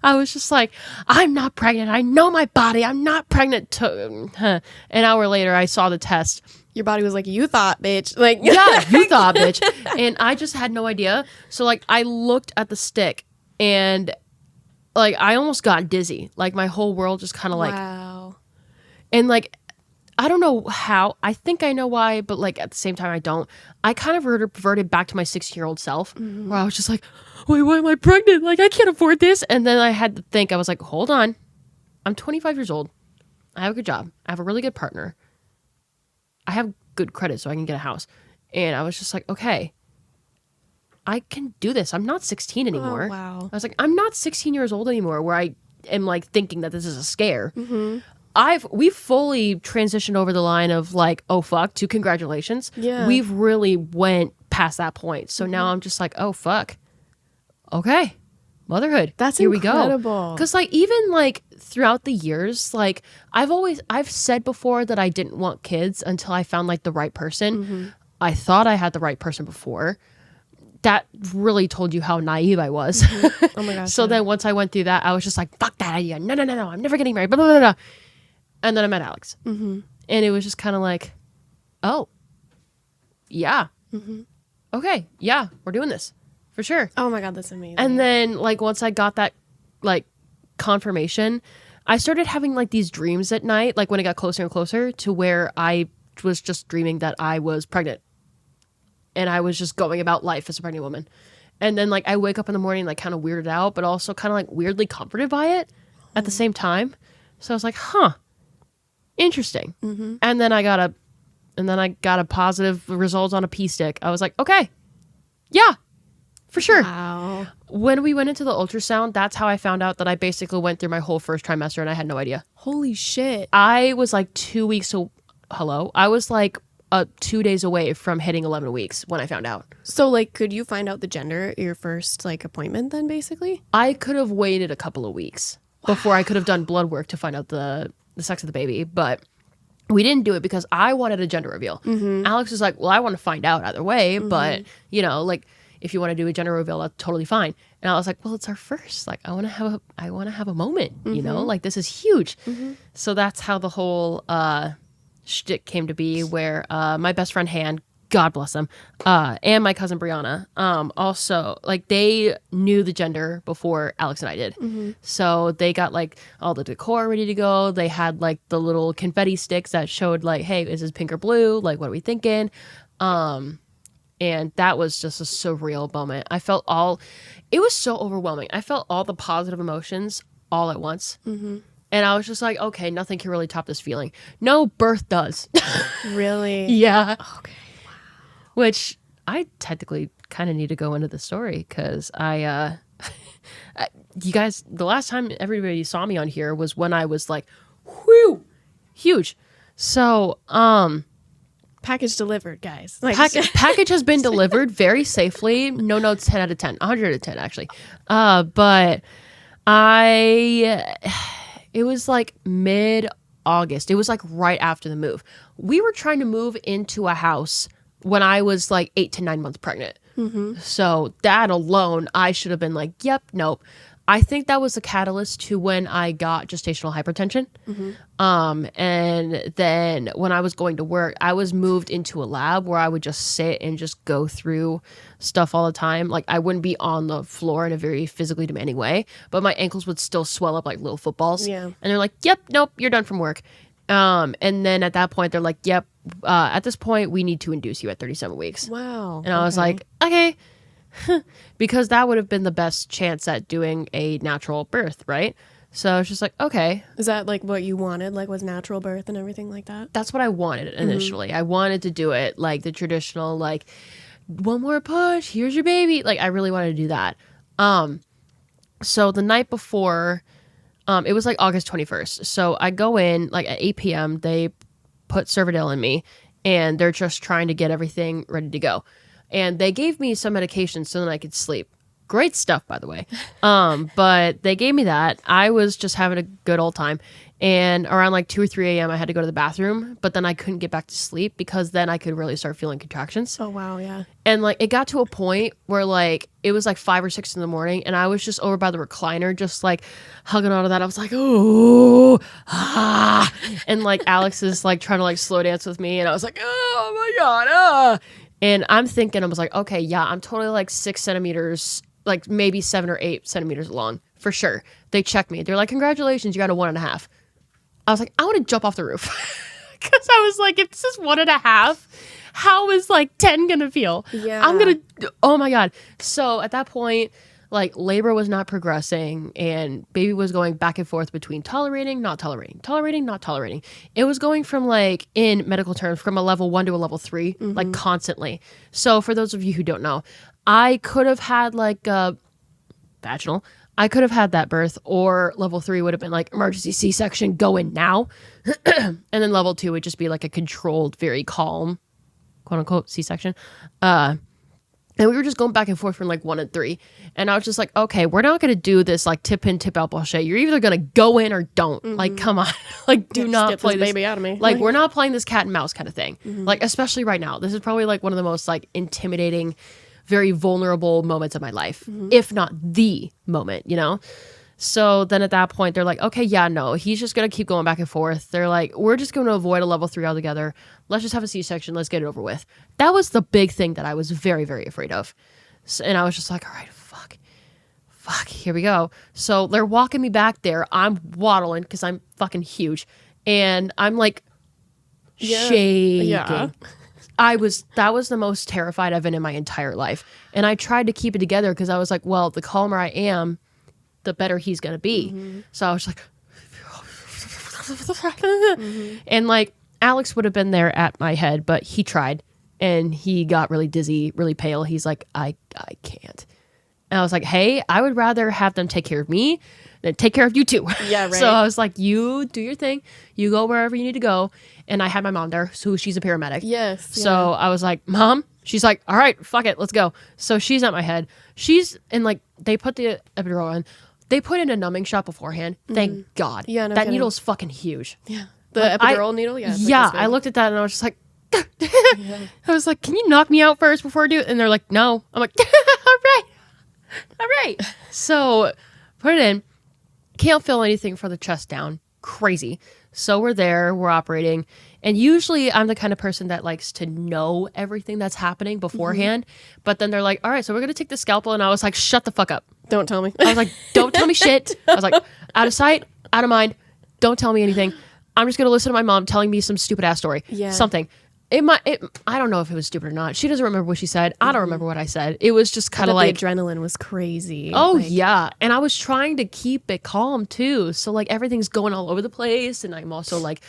I was just like, I'm not pregnant. I know my body. I'm not pregnant. An hour later, I saw the test. Your body was like, you thought, bitch. Like, Yeah, you thought, bitch. And I just had no idea. So like I looked at the stick and like I almost got dizzy. Like my whole world just kind of like, wow. and like, I don't know how. I think I know why, but like at the same time I don't. I kind of reverted back to my 16-year-old self where I was just like, wait, why am I pregnant? Like I can't afford this. And then I had to think, I was like, hold on. I'm 25 years old. I have a good job. I have a really good partner. I have good credit so I can get a house. And I was just like, okay, I can do this. I'm not 16 anymore. Oh, wow. I was like, I'm not 16 years old anymore where I am like thinking that this is a scare. We've fully transitioned over the line of like, oh fuck, to congratulations. Yeah. We've really went past that point. So now I'm just like, oh fuck. Okay. Motherhood. That's Here we go. incredible. Because like even like throughout the years, like I've said before that I didn't want kids until I found like the right person. I thought I had the right person before. That really told you how naive I was. Oh my gosh. So then once I went through that, I was just like, fuck that idea. No, I'm never getting married. Blah, blah, blah, blah. And then I met Alex. And it was just kind of like, oh, yeah. Okay, yeah, we're doing this for sure. Oh my God, that's amazing. And then like once I got that like confirmation, I started having like these dreams at night, like when it got closer and closer to where I was just dreaming that I was pregnant. And I was just going about life as a pregnant woman. And then like I wake up in the morning like kind of weirded out, but also kind of like weirdly comforted by it at the same time. So I was like, huh, interesting. And then I got a positive result on a pee stick. I was like, okay, yeah, for sure. Wow. When we went into the ultrasound, that's how I found out that I basically went through my whole first trimester and I had no idea. Holy shit. I was like 2 weeks. I was like 2 days away from hitting 11 weeks when I found out. So like, could you find out the gender at your first like appointment then basically? I could have waited a couple of weeks before I could have done blood work to find out the sex of the baby, but we didn't do it because I wanted a gender reveal. Alex was like, well, I want to find out either way, but you know, like if you want to do a gender reveal, that's totally fine. And I was like, well, it's our first. Like, I want to have a moment. You know, like this is huge. So that's how the whole shtick came to be. Where my best friend Han, God bless them, and my cousin Brianna, also like they knew the gender before Alex and I did. So they got like all the decor ready to go. They had like the little confetti sticks that showed like, hey, is this pink or blue? Like, what are we thinking? And that was just a surreal moment. It was so overwhelming. I felt all the positive emotions all at once. And I was just like, okay, nothing can really top this feeling. No, birth does. Really? Yeah. Okay. Which I technically kind of need to go into the story because you guys, the last time everybody saw me on here was when I was like, whew, huge. So, Package delivered, guys. Like, package has been delivered very safely. No notes, 10 out of 10, 100 out of 10 actually. But it was like mid-August. It was like right after the move. We were trying to move into a house when I was like 8 to 9 months pregnant. So that alone, I should have been like, yep, nope. I think that was the catalyst to when I got gestational hypertension. And then when I was going to work, I was moved into a lab where I would just sit and just go through stuff all the time. Like I wouldn't be on the floor in a very physically demanding way, but my ankles would still swell up like little footballs. Yeah. And they're like, yep, nope, you're done from work. And then at that point, they're like, yep, at this point, we need to induce you at 37 weeks. wow. And I was like, okay. Because that would have been the best chance at doing a natural birth, right? So I was just like, okay. Is that like what you wanted? Like was natural birth and everything like that? That's what I wanted initially. I wanted to do it like the traditional, like, one more push, here's your baby. Like, I really wanted to do that. So the night before, it was like August 21st. So I go in, like at 8 p.m., they put Cervidil in me, and they're just trying to get everything ready to go. And they gave me some medication so that I could sleep. Great stuff, by the way. But they gave me that. I was just having a good old time. And around like 2 or 3 a.m., I had to go to the bathroom. But then I couldn't get back to sleep because then I could really start feeling contractions. Oh, wow. Yeah. And like it got to a point where like it was like 5 or 6 in the morning. And I was just over by the recliner, just like hugging onto that. I was like, oh, ah. And like Alex is like trying to like slow dance with me. And I was like, oh my God, ah. And I'm thinking, I was like, okay, yeah, I'm totally like 6 centimeters, like maybe 7 or 8 centimeters long for sure. They checked me. They're like, congratulations, you got a 1.5. I was like, I want to jump off the roof. Because I was like, if this is 1.5, how is like 10 going to feel? Yeah. I'm going to, oh my God. So at that point, like labor was not progressing and baby was going back and forth between tolerating, not tolerating, tolerating, not tolerating. It was going from like, in medical terms, from a level 1 to a level 3, like constantly. So for those of you who don't know, I could have had like a vaginal. I could have had that birth, or level 3 would have been like emergency C-section, go in now. And then level 2 would just be like a controlled, very calm, quote unquote, C-section. And we were just going back and forth from like 1 and 3. And I was just like, okay, we're not going to do this like tip in, tip out bullshit. You're either going to go in or don't. Like, come on. Like, do not play this baby out of me. Like, we're not playing this cat and mouse kind of thing. Like, especially right now. This is probably like one of the most like intimidating, very vulnerable moments of my life, if not the moment, you know? So then at that point, they're like, okay, yeah, no, he's just going to keep going back and forth. They're like, we're just going to avoid a level 3 altogether. Let's just have a C-section. Let's get it over with. That was the big thing that I was very, very afraid of. So, and I was just like, all right, fuck, here we go. So they're walking me back there. I'm waddling because I'm fucking huge. And I'm like shaking. Yeah. That was the most terrified I've been in my entire life. And I tried to keep it together because I was like, well, the calmer I am, the better he's going to be. So I was like, and like Alex would have been there at my head, but he tried and he got really dizzy, really pale. He's like, I can't. And I was like, hey, I would rather have them take care of me than take care of you too. Yeah, right. So I was like, you do your thing. You go wherever you need to go. And I had my mom there, so she's a paramedic. Yes. So I was like, Mom, she's like, all right, fuck it, let's go. So she's at my head. She's in like, they put the epidural in. They put in a numbing shot beforehand. Thank God. Yeah, no that kidding. needle's fucking huge. Yeah. The epidural needle? Yeah. Yeah, I looked at that and I was just like, I was like, can you knock me out first before I do it? And they're like, no. I'm like, all right. So put it in. Can't feel anything from the chest down. Crazy. So we're there, we're operating. And usually I'm the kind of person that likes to know everything that's happening beforehand. But then they're like, all right, so we're going to take the scalpel. And I was like, shut the fuck up. Don't tell me. I was like, don't tell me shit. I was like, out of sight, out of mind. Don't tell me anything. I'm just going to listen to my mom telling me some stupid ass story. Yeah. Something. I don't know if it was stupid or not. She doesn't remember what she said. I don't remember what I said. It was just kind of like the adrenaline was crazy. Oh, like, yeah. And I was trying to keep it calm too. So like everything's going all over the place. And I'm also like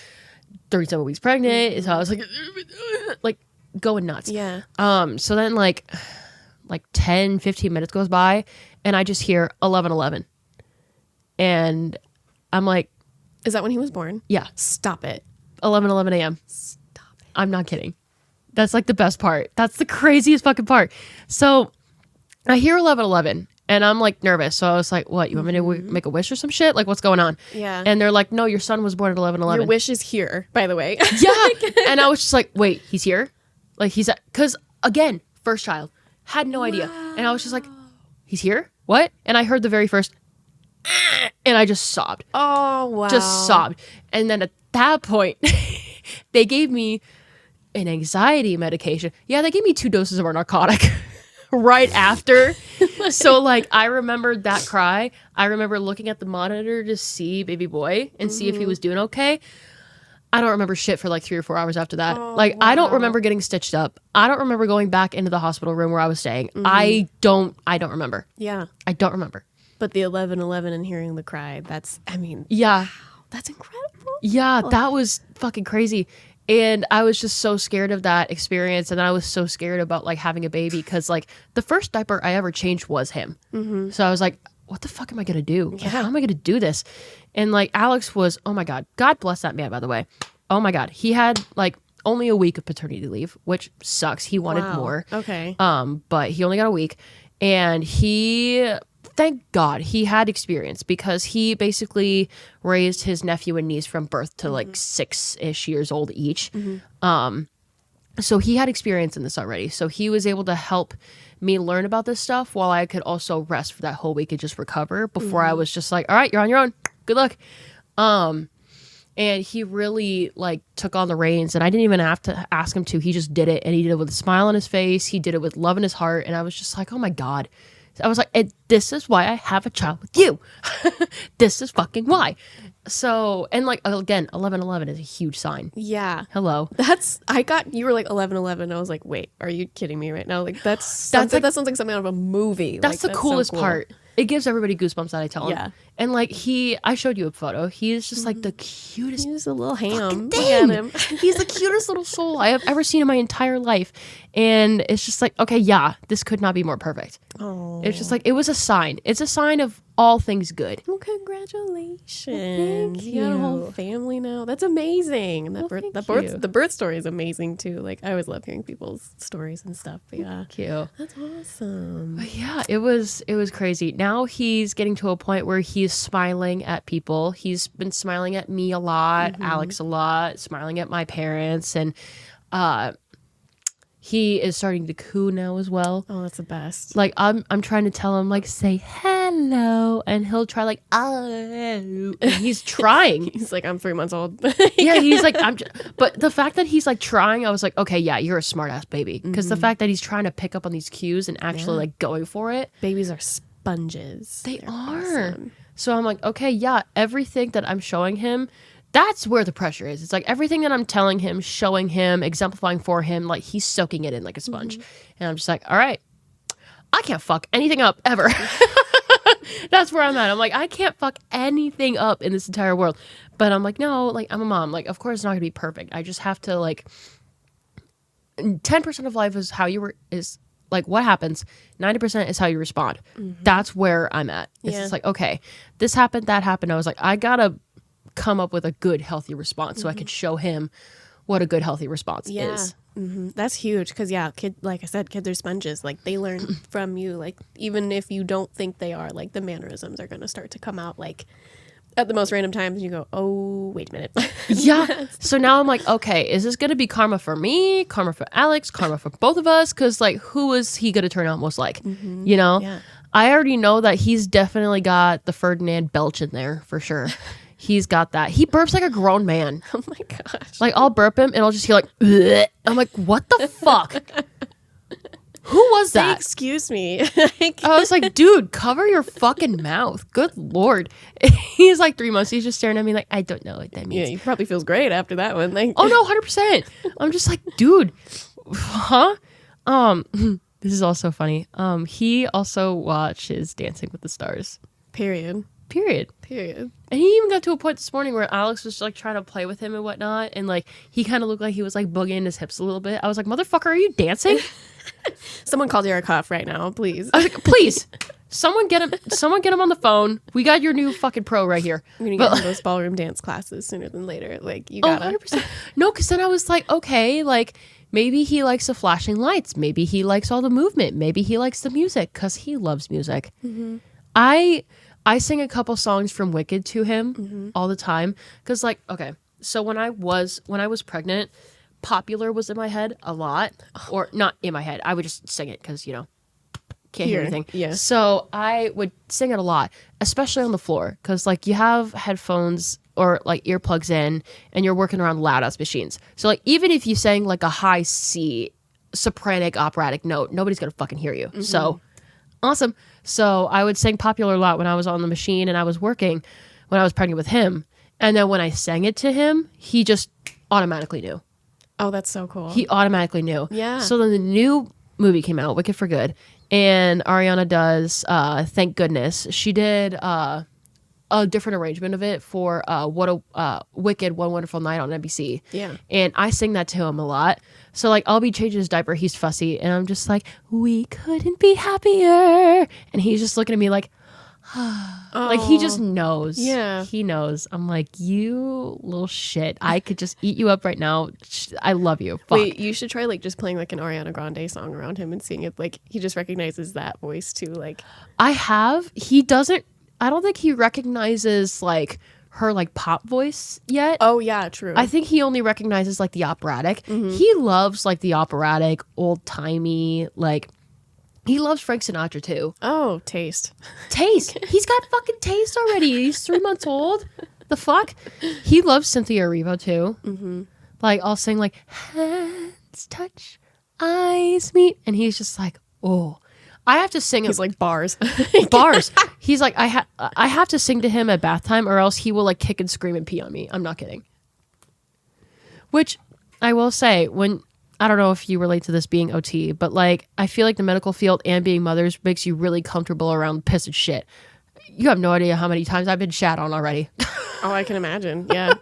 37 weeks pregnant. So I was like going nuts. Yeah. So then like 10, 15 minutes goes by and I just hear 11:11. And I'm like, is that when he was born? Yeah. Stop it. 11:11 a.m. I'm not kidding. That's like the best part. That's the craziest fucking part. So I hear 11:11 and I'm like nervous. So I was like, what, you want me to make a wish or some shit? Like what's going on? Yeah. And they're like, no, your son was born at 11:11. Your wish is here, by the way. Yeah. And I was just like, wait, he's here? Like he's because again, first child, had no idea. And I was just like, he's here? What? And I heard the very first and I just sobbed. Oh, wow. Just sobbed. And then at that point, they gave me an anxiety medication. Yeah, they gave me 2 doses of our narcotic right after. So like I remembered that cry. I remember looking at the monitor to see baby boy and see if he was doing okay. I don't remember shit for like 3 or 4 hours after that. I don't remember getting stitched up. I don't remember going back into the hospital room where I was staying. I don't remember. Yeah. I don't remember. But the 11:11 and hearing the cry, Yeah. Wow, that's incredible. Yeah, that was fucking crazy. And I was just so scared of that experience. And I was so scared about like having a baby because like the first diaper I ever changed was him. So I was like, what the fuck am I going to do? Like, how am I going to do this? And like Alex was, oh my God, God bless that man, by the way. Oh my God. He had like only a week of paternity leave, which sucks. He wanted more. Okay. But he only got a week. And thank God he had experience because he basically raised his nephew and niece from birth to like 6-ish years old each. So he had experience in this already. So he was able to help me learn about this stuff while I could also rest for that whole week and just recover before I was just like, all right, you're on your own. Good luck. And he really like took on the reins and I didn't even have to ask him to. He just did it and he did it with a smile on his face. He did it with love in his heart. And I was just like, oh my God. I was like, this is why I have a child with you. This is fucking why. So, and like, again, 11:11 is a huge sign. Yeah. Hello. You were like 11:11. I was like, wait, are you kidding me right now? Like that sounds like something out of a movie. That's like, the coolest so cool. part. It gives everybody goosebumps that I tell them. Yeah. And like I showed you a photo. He is just like the cutest. He's a little ham. Look Thing. at him. He's the cutest little soul I have ever seen in my entire life. And it's just like, okay, yeah, this could not be more perfect. Oh, It's just like, it was a sign. It's a sign of all things good. well, congratulations! Thank You got a whole you. family now. That's amazing. And Well, the thank you. birth story is amazing too. Like I always love hearing people's stories and stuff. But yeah, Cute. that's awesome. But yeah, it was crazy. Now he's getting to a point where he's smiling at people. He's been smiling at me a lot, Alex a lot, smiling at my parents, and he is starting to coo now as well. Oh, that's the best. Like I'm trying to tell him like say hello, and he'll try like oh, and he's trying. He's like, I'm 3 months old. Yeah, he's like but the fact that he's like trying, I was like, okay, yeah, you're a smart ass baby, because the fact that he's trying to pick up on these cues and actually like going for it. Babies are sponges. They're are. awesome. So I'm like, okay, yeah, everything that I'm showing him, that's where the pressure is. It's like everything that I'm telling him, showing him, exemplifying for him, like he's soaking it in like a sponge. And I'm just like, all right, I can't fuck anything up ever. That's where I'm at. I'm like, I can't fuck anything up in this entire world. But I'm like, no, like I'm a mom. Like, of course it's not gonna be perfect. I just have to like 10% of life is how you were is like what happens. 90% is how you respond. That's where I'm at. It's Yeah. just like, okay, this happened, that happened. I was like, I gotta come up with a good, healthy response so I could show him what a good, healthy response is. That's huge because like I said, kids are sponges. Like they learn from you. Like even if you don't think they are, like the mannerisms are going to start to come out like at the most random times. And you go, oh, wait a minute. Yeah. So now I'm like, okay, is this going to be karma for me, karma for Alex, karma for both of us? Because like, who is he going to turn out most like? You know? Yeah. I already know that he's definitely got the Ferdinand Belch in there for sure. He's got that. He burps like a grown man. Oh my gosh. Like I'll burp him and I'll just hear like, "Bleh." I'm like, what the fuck? Who was Say, that? excuse me. I was like, dude, cover your fucking mouth. Good Lord. He's like 3 months. He's just staring at me like, I don't know what that Yeah, means. he probably feels great after that one. Like, Oh no, 100%. I'm just like, dude, huh? This is also funny. He also watches Dancing with the Stars. period. Period. Period. And he even got to a point this morning where Alex was like trying to play with him and whatnot, and like he kind of looked like he was like boogieing his hips a little bit. I was like, motherfucker, are you dancing? Someone called Eric Huff right now, please. I was like, please, someone get him on the phone. We got your new fucking pro right here. I'm gonna get in those ballroom dance classes sooner than later. Like you Oh, gotta. 100%. No, because then I was like, okay, like maybe he likes the flashing lights. Maybe he likes all the movement. Maybe he likes the music because he loves music. I sing a couple songs from Wicked to him all the time because, like, okay, so when I was pregnant, Popular was in my head a lot, or not in my head. I would just sing it because can't hear anything. Yeah. So I would sing it a lot, especially on the floor, because like you have headphones or like earplugs in, and you're working around loud ass machines. So like even if you sang like a high C sopranic operatic note, nobody's gonna fucking hear you. So awesome. So I would sing Popular a lot when I was on the machine and I was working when I was pregnant with him. And then when I sang it to him, he just automatically knew. Oh, that's so cool. He automatically knew. Yeah. So then the new movie came out, Wicked for Good. And Ariana does, thank goodness, she did a different arrangement of it for Wicked, One Wonderful Night on NBC. Yeah. And I sing that to him a lot. So like I'll be changing his diaper, he's fussy, and I'm just like, we couldn't be happier. And he's just looking at me like, like he just knows. Yeah. He knows. I'm like, you little shit. I could just eat you up right now. I love you. Fuck. Wait, you should try like just playing like an Ariana Grande song around him and seeing it. Like he just recognizes that voice too. Like I have. He doesn't. I don't think he recognizes like her like pop voice yet. oh yeah, true. I think he only recognizes like the operatic. He loves like the operatic, old timey, like he loves Frank Sinatra too. oh, taste. Taste. He's got fucking taste already. He's 3 months old. The fuck? He loves Cynthia Erivo too. Like I'll sing like hands touch, eyes meet, and he's just like, oh. I have to sing He's like bars. bars. He's like, I have to sing to him at bath time or else he will like kick and scream and pee on me. I'm not kidding. Which I will say, when I don't know if you relate to this being OT, but like I feel like the medical field and being mothers makes you really comfortable around piss and shit. you have no idea how many times I've been shat on already. Oh, I can imagine. Yeah.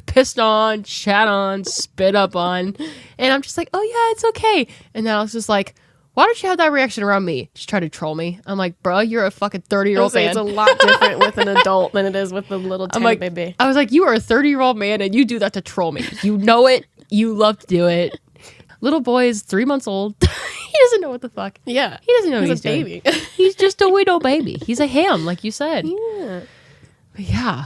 Pissed on, shat on, spit up on. And I'm just like, oh yeah, it's okay. And then I was just like, why don't you have that reaction around me? Just try to troll me. I'm like, bro, you're a fucking 30-year-old man. It's a lot different with an adult than it is with a little tiny baby. I was like, you are a 30-year-old man and you do that to troll me. You know it. You love to do it. Little boy is 3 months old. He doesn't know what the fuck. Yeah. He doesn't know what He's he's a baby. doing. He's just a widow baby. He's a ham, like you said. Yeah. But yeah.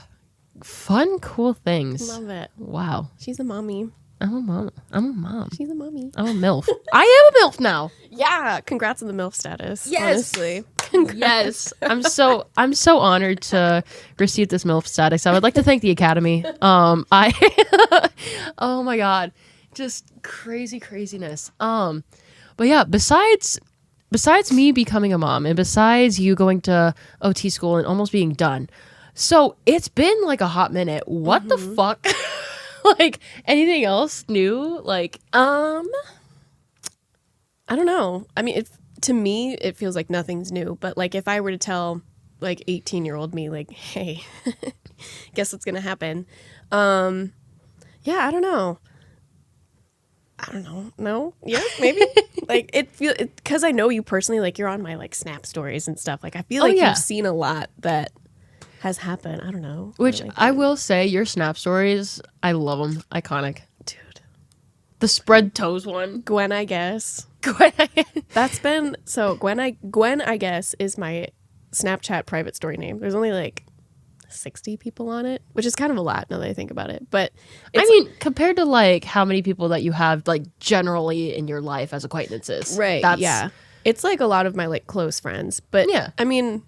Fun, cool things. Love it. Wow. She's a mommy. I'm a mom. I'm a mom. She's a mommy. I'm a MILF. I am a MILF now. Yeah. Congrats on the MILF status. Yes. Honestly. Yes. I'm so honored to receive this MILF status. I would like to thank the Academy. I oh my God. Just craziness. But yeah, besides me becoming a mom and besides you going to OT school and almost being done. So it's been like a hot minute. What the fuck? Like anything else new? Like, I don't know. I mean, to me, it feels like nothing's new. But like, if I were to tell like 18-year-old me, like, hey, guess what's gonna happen? Yeah, I don't know. No, yeah, maybe. Like because I know you personally. Like you're on my like Snap stories and stuff. Like I feel like you've seen a lot that has happened. I don't know. Which I will say, your Snap stories, I love them. Iconic. Dude. The spread toes one. Gwen, I guess. Gwen. That's been, so Gwen, I guess, is my Snapchat private story name. There's only like 60 people on it, which is kind of a lot now that I think about it. But I mean, compared to like how many people that you have like generally in your life as acquaintances. Right. Yeah. It's like a lot of my like close friends. But yeah, I mean,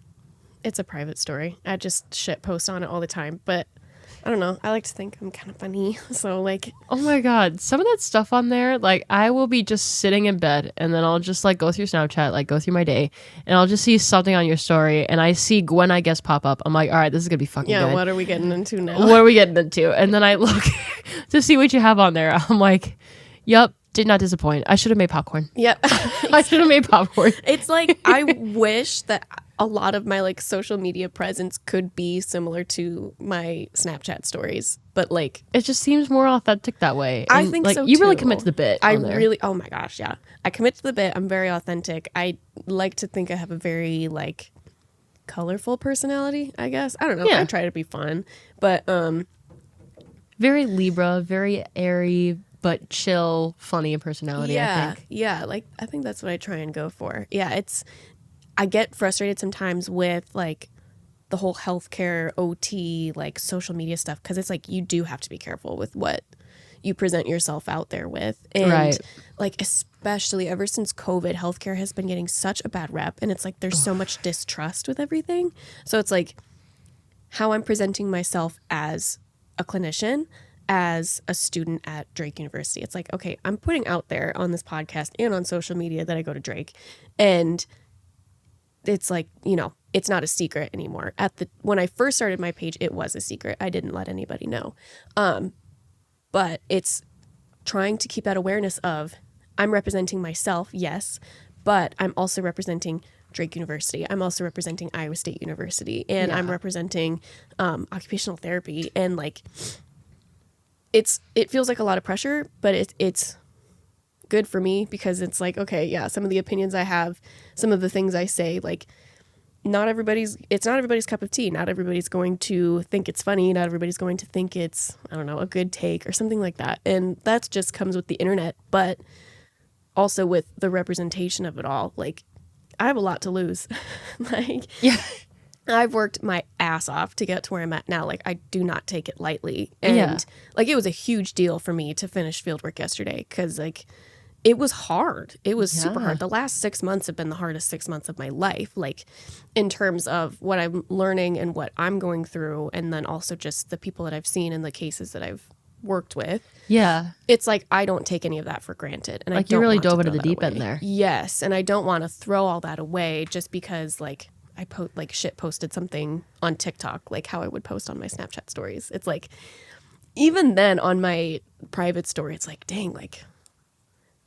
it's a private story. I just shit post on it all the time. But I don't know. I like to think I'm kind of funny. So like, oh my God, some of that stuff on there, like I will be just sitting in bed and then I'll just like go through Snapchat, like go through my day, and I'll just see something on your story and I see Gwen, I guess, pop up. I'm like, all right, this is gonna be fucking good. What are we getting into now? What are we getting into? And then I look to see what you have on there. I'm like, yep, did not disappoint. I should have made popcorn. Yep. I should have made popcorn. It's like, I wish that a lot of my like social media presence could be similar to my Snapchat stories, but like it just seems more authentic that way. I and, think like, so you too. really commit to the bit. Oh my gosh, yeah. I commit to the bit. I'm very authentic. I like to think I have a very like colorful personality, I guess. I don't know. Yeah. I try to be fun, but very Libra, very airy but chill, funny personality. Yeah, I think. Yeah. Like I think that's what I try and go for. Yeah, I get frustrated sometimes with like the whole healthcare OT like social media stuff because it's like you do have to be careful with what you present yourself out there with. And like especially ever since COVID, healthcare has been getting such a bad rep, and it's like there's so much distrust with everything. So it's like how I'm presenting myself as a clinician, as a student at Drake University. It's like, okay, I'm putting out there on this podcast and on social media that I go to Drake, and it's like, you know, it's not a secret anymore. When I first started my page, it was a secret. I didn't let anybody know. But it's trying to keep that awareness of I'm representing myself, yes, but I'm also representing Drake University. I'm also representing Iowa State University, and I'm representing occupational therapy. And like, it feels like a lot of pressure, but it's good for me because it's like, okay, yeah, some of the opinions I have, some of the things I say, like it's not everybody's cup of tea. Not everybody's going to think it's funny. Not everybody's going to think it's, I don't know, a good take or something like that. And that just comes with the internet, but also with the representation of it all. Like I have a lot to lose. Like, yeah, I've worked my ass off to get to where I'm at now. Like I do not take it lightly. And like, it was a huge deal for me to finish fieldwork yesterday. 'Cause like, it was hard. It was super hard. The last 6 months have been the hardest 6 months of my life, like in terms of what I'm learning and what I'm going through. And then also just the people that I've seen and the cases that I've worked with. Yeah. It's like, I don't take any of that for granted. And like I don't you really want to dove into throw the that deep away. end there. Yes. And I don't want to throw all that away just because like I posted something on TikTok, like how I would post on my Snapchat stories. It's like, even then on my private story, it's like, dang, like,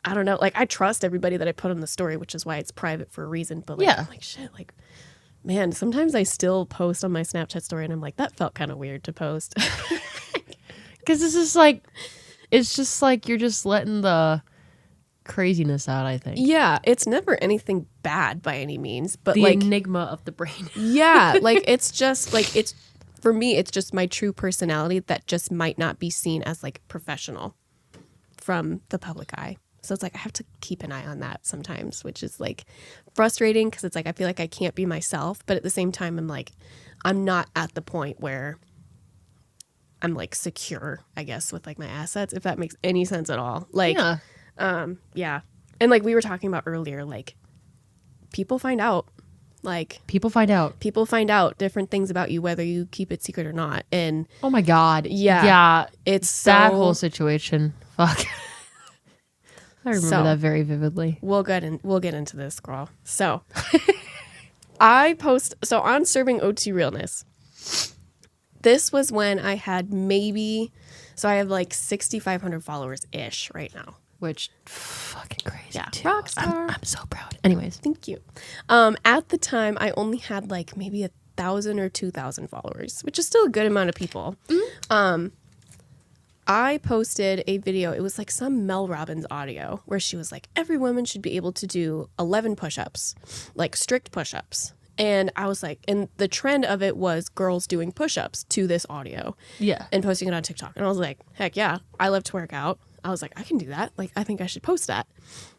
I don't know. Like, I trust everybody that I put on the story, which is why it's private for a reason. But like, I'm like, shit, like, Man, sometimes I still post on my Snapchat story and I'm like, that felt kind of weird to post. Because this is like, it's just like you're just letting the craziness out, I think. Yeah, it's never anything bad by any means, but The like enigma of the brain. yeah, like it's just like it's for me, it's just my true personality that just might not be seen as like professional from the public eye. So it's like I have to keep an eye on that sometimes, which is like frustrating because it's like I feel like I can't be myself, but at the same time I'm like I'm not at the point where I'm like secure, I guess, with like my assets, if that makes any sense at all. Like yeah. And like we were talking about earlier, like people find out. Like People find out. people find out different things about you whether you keep it secret or not. And Oh my God. Yeah. Yeah. it's That so whole situation. Fuck. I remember So- that very vividly. we'll get into this, girl. So I post so on Serving OT Realness. This was when I had so I have like 6,500 followers ish right now. Which, fucking crazy. Yeah. Too. Rock star. I'm so proud. Anyways. Thank you. At the time, I only had like maybe 1,000 or 2,000 followers, which is still a good amount of people. I posted a video. It was like some Mel Robbins audio where she was like, every woman should be able to do 11 push-ups, like strict push-ups. And I was like, and the trend of it was girls doing push-ups to this audio Yeah. and posting it on TikTok. And I was like, heck yeah, I love to work out. I was like, I can do that. Like, I think I should post that.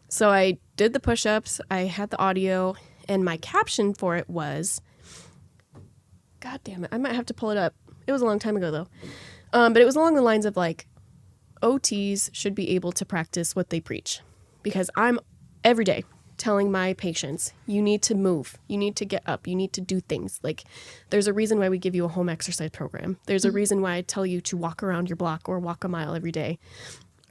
So I did the push-ups. I had the audio, and my caption for it was, God damn it, I might have to pull it up. It was a long time ago though. But it was along the lines of like, OTs should be able to practice what they preach, because I'm every day telling my patients, you need to move, you need to get up, you need to do things. Like, there's a reason why we give you a home exercise program. There's a reason why I tell you to walk around your block or walk a mile every day,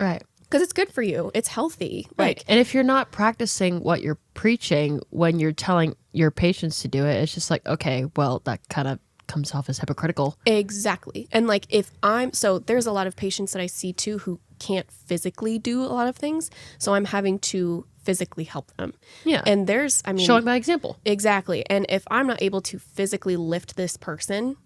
Right. because it's good for you. It's healthy. Right. Like, And if you're not practicing what you're preaching when you're telling your patients to do it, it's just like, okay, well, that kind of comes off as hypocritical. exactly. And like, so there's a lot of patients that I see too who can't physically do a lot of things. So I'm having to physically help them. Yeah. And Showing by example. exactly. And if I'm not able to physically lift this person,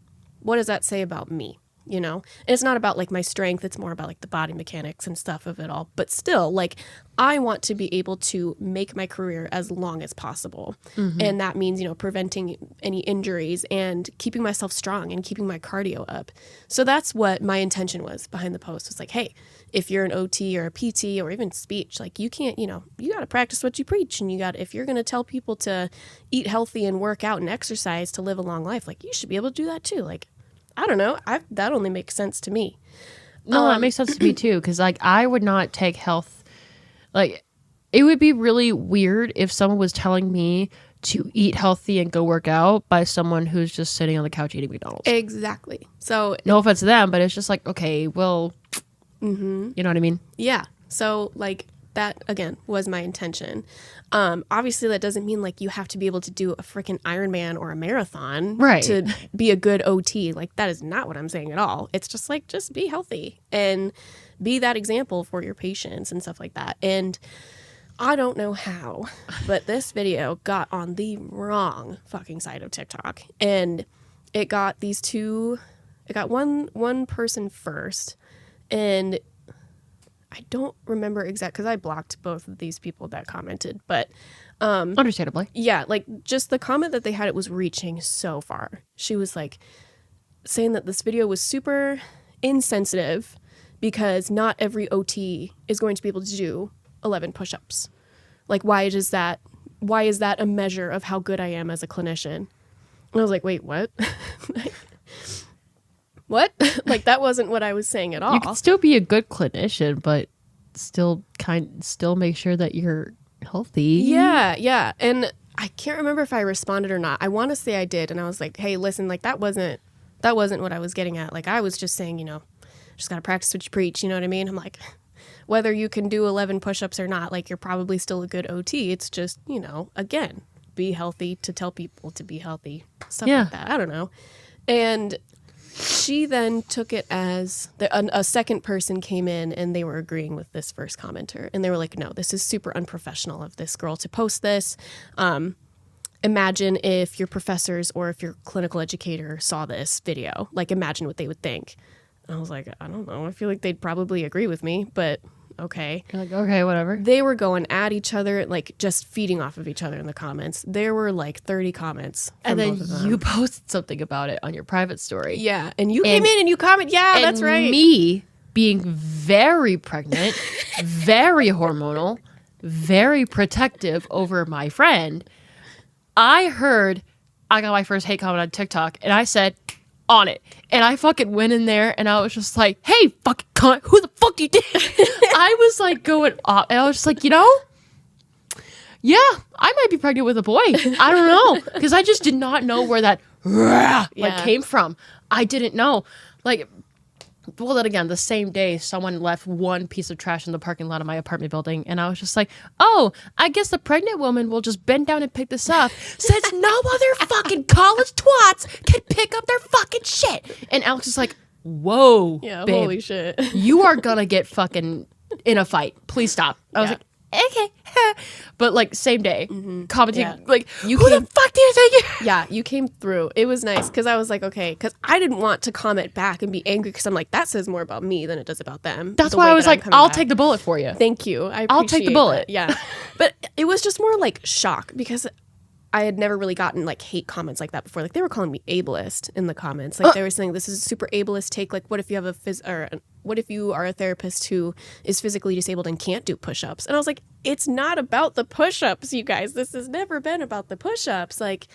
what does that say about me? You know, and it's not about like my strength. It's more about like the body mechanics and stuff of it all. But still, like, I want to be able to make my career as long as possible. And that means, you know, preventing any injuries and keeping myself strong and keeping my cardio up. So that's what my intention was behind the post. Was like, hey, if you're an OT or a PT or even speech, like, you can't, you know, you got to practice what you preach. And if you're going to tell people to eat healthy and work out and exercise to live a long life, like, you should be able to do that too. Like, I don't know. That only makes sense to me. No, that makes sense to me too. Because like I would not take health. Like it would be really weird if someone was telling me to eat healthy and go work out by someone who's just sitting on the couch eating McDonald's. Exactly. So No offense to them, but it's just like, okay, well, you know what I mean? yeah. So like that again was my intention. Obviously that doesn't mean like you have to be able to do a freaking Ironman or a marathon Right. to be a good OT. Like that is not what I'm saying at all. It's just like, just be healthy and be that example for your patients and stuff like that. And I don't know how, but this video got on the wrong fucking side of TikTok, and it got one person first, and I don't remember because I blocked both of these people that commented, but Understandably. yeah, like just the comment that they had, it was reaching so far. She was like saying that this video was super insensitive because not every OT is going to be able to do 11 push-ups. Like, why is that a measure of how good I am as a clinician? And I was like, wait, what? What? Like, that wasn't what I was saying at all. You can still be a good clinician, but still make sure that you're healthy. Yeah. And I can't remember if I responded or not. I want to say I did. And I was like, hey, listen, like that wasn't what I was getting at. Like, I was just saying, you know, just got to practice what you preach. You know what I mean? I'm like, whether you can do 11 push-ups or not, like, you're probably still a good OT. It's just, you know, again, be healthy to tell people to be healthy. Stuff like that. I don't know. And she then took it as a second person came in and they were agreeing with this first commenter. And they were like, no, this is super unprofessional of this girl to post this. And imagine if your professors or if your clinical educator saw this video. Like, imagine what they would think. And I was like, I don't know. I feel like they'd probably agree with me, but okay. You're like, okay, whatever. They were going at each other, like just feeding off of each other in the comments. There were like 30 comments from And then both of them. you posted something about it on your private story. Yeah, and you came in and you comment, yeah, that's right. Me being very pregnant, very hormonal, very protective over my friend, I got my first hate comment on TikTok, and I said, on it. And I fucking went in there, and I was just like, hey, fucking cunt, who the fuck do you think? I was like going off, and I was just like, yeah, I might be pregnant with a boy. I don't know, because I just did not know where that came from. I didn't know. Like, well, then again, the same day, someone left one piece of trash in the parking lot of my apartment building, and I was just like, oh, I guess the pregnant woman will just bend down and pick this up, since no other fucking college twats can pick up their fucking shit. And Alex is like, whoa, Yeah, babe, holy shit. you are gonna get fucking in a fight. Please stop. I was like, okay. But like, same day, commenting, like, who the fuck do you think you Yeah, you came through. It was nice because I was like, okay, because I didn't want to comment back and be angry because I'm like, that says more about me than it does about them. That's the why way I was that I'm like, coming I'll back. take the bullet for you. Thank you. I'll take the appreciate bullet. that. Yeah. But it was just more like shock because I had never really gotten like hate comments like that before. Like they were calling me ableist in the comments. Like they were saying this is a super ableist take. Like what if you have what if you are a therapist who is physically disabled and can't do push-ups? And I was like, it's not about the push-ups, you guys. This has never been about the push-ups. Like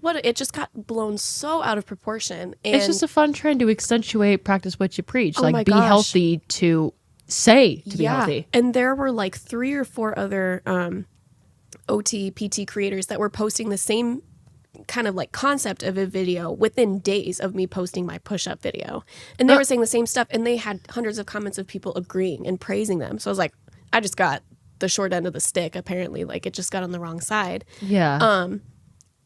it just got blown so out of proportion. And It's just a fun trend to accentuate, practice what you preach. my Like, be gosh. healthy to say to be healthy. And there were like 3 or 4 other OT, PT creators that were posting the same kind of like concept of a video within days of me posting my push-up video. And they were saying the same stuff, and they had hundreds of comments of people agreeing and praising them. So I was like, I just got the short end of the stick, apparently. Like, it just got on the wrong side. Yeah.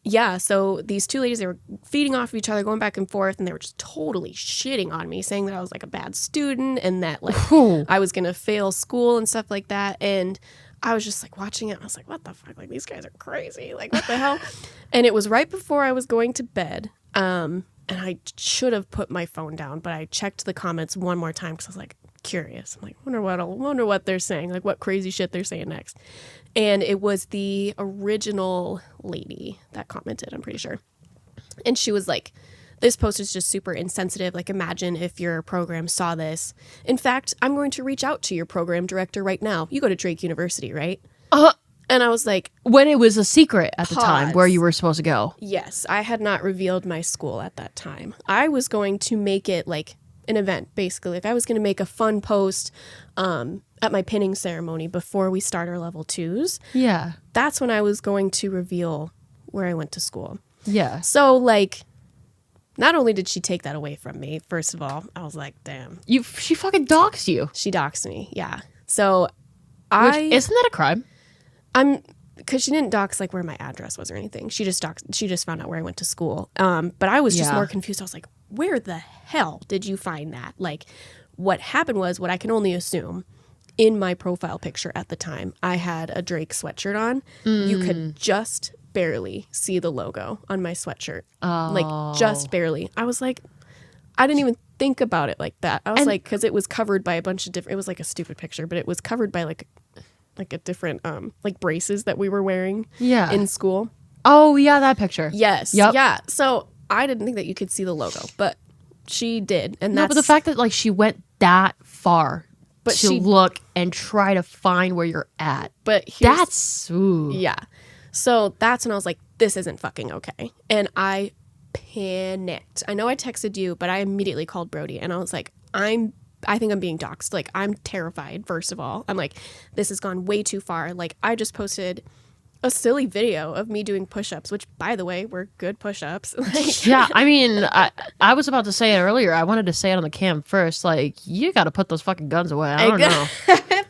Yeah, so these 2 ladies, they were feeding off of each other, going back and forth, and they were just totally shitting on me, saying that I was like a bad student and that like I was going to fail school and stuff like that. And I was just like watching it. And I was like, what the fuck? Like, these guys are crazy. Like, what the hell? And it was right before I was going to bed. And I should have put my phone down, but I checked the comments one more time because I was like curious. I'm like, wonder what they're saying, like what crazy shit they're saying next. And it was the original lady that commented, I'm pretty sure. And she was like, this post is just super insensitive. Like, imagine if your program saw this. In fact, I'm going to reach out to your program director right now. You go to Drake University, right? And I was like, when it was a secret at the time where you were supposed to go. yes, I had not revealed my school at that time. I was going to make it like an event, basically. Like, I was going to make a fun post at my pinning ceremony before we start our level 2s. Yeah. That's when I was going to reveal where I went to school. Yeah. So, like, not only did she take that away from me, first of all, I was like, damn. She fucking doxed you. She doxed me, yeah. So, Isn't that a crime? because she didn't dox like where my address was or anything. She just found out where I went to school. But I was just more confused. I was like, where the hell did you find that? Like, what happened was, what I can only assume, in my profile picture at the time, I had a Drake sweatshirt on. You could just barely see the logo on my sweatshirt. Like, just barely. I was like, I didn't even think about it like that. I was like, because it was covered by a bunch of different, it was like a stupid picture, but it was covered by like a different like braces that we were wearing in school. Oh yeah, that picture. Yes. Yep. Yeah. So I didn't think that you could see the logo, but she did. And But the fact that like she went that far But to she- look and try to find where you're at. but Yeah. So that's when I was like, this isn't fucking okay. And I panicked. I know I texted you, but I immediately called Brody and I was like, I think I'm being doxxed. Like, I'm terrified, first of all. I'm like, this has gone way too far. Like, I just posted a silly video of me doing push-ups, which, by the way, were good push-ups. Like, Yeah, I mean, I was about to say it earlier. I wanted to say it on the cam first. Like, you got to put those fucking guns away. I don't know.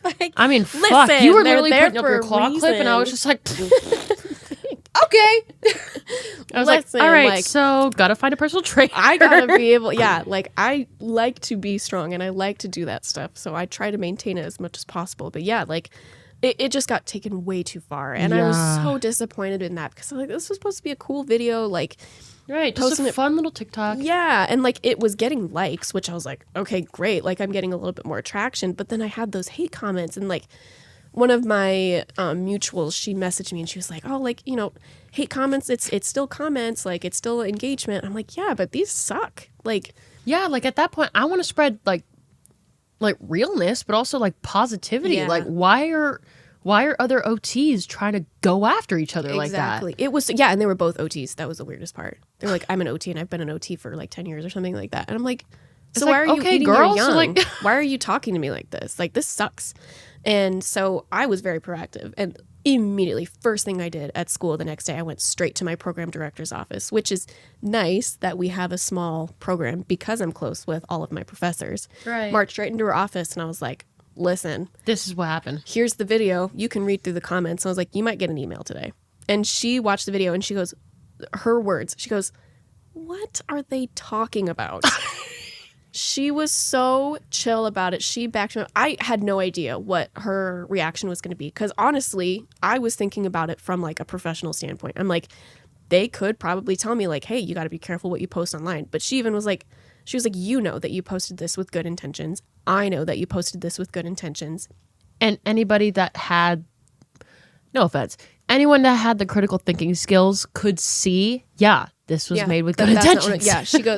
like, I mean, fuck. listen, You were they're literally there putting up for your a claw clip, and I was reason. just like, okay. I was Listen, like, all right, like- so gotta find a personal trainer. I gotta be able, like, I like to be strong and I like to do that stuff. So I try to maintain it as much as possible. But yeah, like, it just got taken way too far. And I was so disappointed in that because I'm like, this was supposed to be a cool video. Like, right. Just a fun little TikTok. Yeah. And like it was getting likes, which I was like, okay, great. Like I'm getting a little bit more traction. But then I had those hate comments and like one of my mutuals, she messaged me and she was like, oh, like, you know, hate comments, it's still comments, like it's still engagement. I'm like, yeah, but these suck. Like, yeah, like at that point, I want to spread like realness, but also like positivity. Yeah. Like why are other OTs trying to go after each other like that? Exactly. It was, yeah, and they were both OTs. That was the weirdest part. They're like, I'm an OT and I've been an OT for like 10 years or something like that. And I'm like, so like, why are you okay, eating girl, your young? so like Why are you talking to me like this? Like, this sucks. And so I was very proactive. And immediately, first thing I did at school the next day, I went straight to my program director's office, which is nice that we have a small program because I'm close with all of my professors. Right. Marched right into her office and I was like, listen, this is what happened. Here's the video. You can read through the comments. And I was like, you might get an email today. And she watched the video and she goes, her words, she goes, what are they talking about? She was so chill about it. She backed me up. I had no idea what her reaction was going to be because honestly, I was thinking about it from like a professional standpoint. I'm like, they could probably tell me like, hey, you got to be careful what you post online. But she even was like, she was like, you know that you posted this with good intentions. I know that you posted this with good intentions. And anybody that had, no offense, anyone that had the critical thinking skills could see, yeah, this was made with good intentions.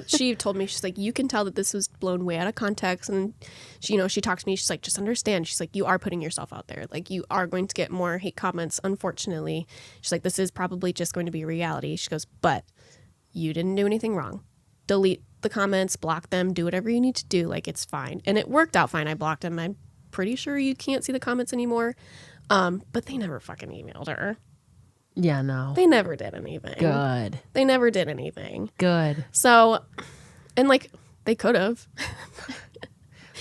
She told me, she's like, you can tell that this was blown way out of context. And she, you know, she talked to me, she's like, just understand. She's like, you are putting yourself out there. Like you are going to get more hate comments, unfortunately. She's like, this is probably just going to be reality. She goes, but you didn't do anything wrong. Delete the comments, block them, do whatever you need to do. Like it's fine. And it worked out fine. I blocked them. I'm pretty sure you can't see the comments anymore. But they never fucking emailed her. Yeah, no. They never did anything. Good. They never did anything. Good. So, and like, they could have.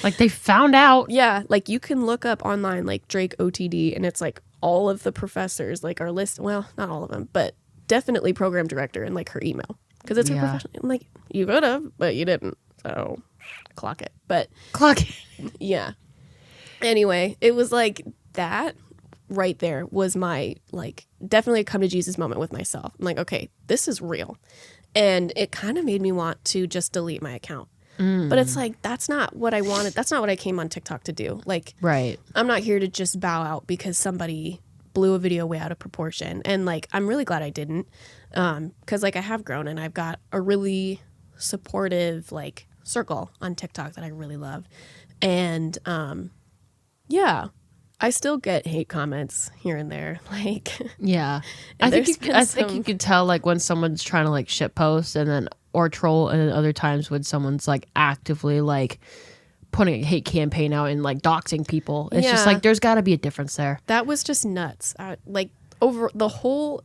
Like, they found out. Yeah, like, you can look up online, like, Drake OTD, and it's, like, all of the professors, like, are listed. Well, not all of them, but definitely program director and, like, her email. Because it's her professional. I'm like, you could have, but you didn't. So, clock it. But. Clock it. Yeah. Anyway, it was, like, that right there was my, like, definitely a come to Jesus moment with myself. I'm like, okay, this is real. And it kind of made me want to just delete my account. But it's like, that's not what I wanted. That's not what I came on TikTok to do. Like, right. I'm not here to just bow out because somebody blew a video way out of proportion. And like, I'm really glad I didn't. Because like I have grown and I've got a really supportive like circle on TikTok that I really love. And yeah, I still get hate comments here and there. Like, yeah, I think you can tell like when someone's trying to like shit post and then or troll, and then other times when someone's like actively like putting a hate campaign out and like doxing people. It's just like there's got to be a difference there. That was just nuts. Like over the whole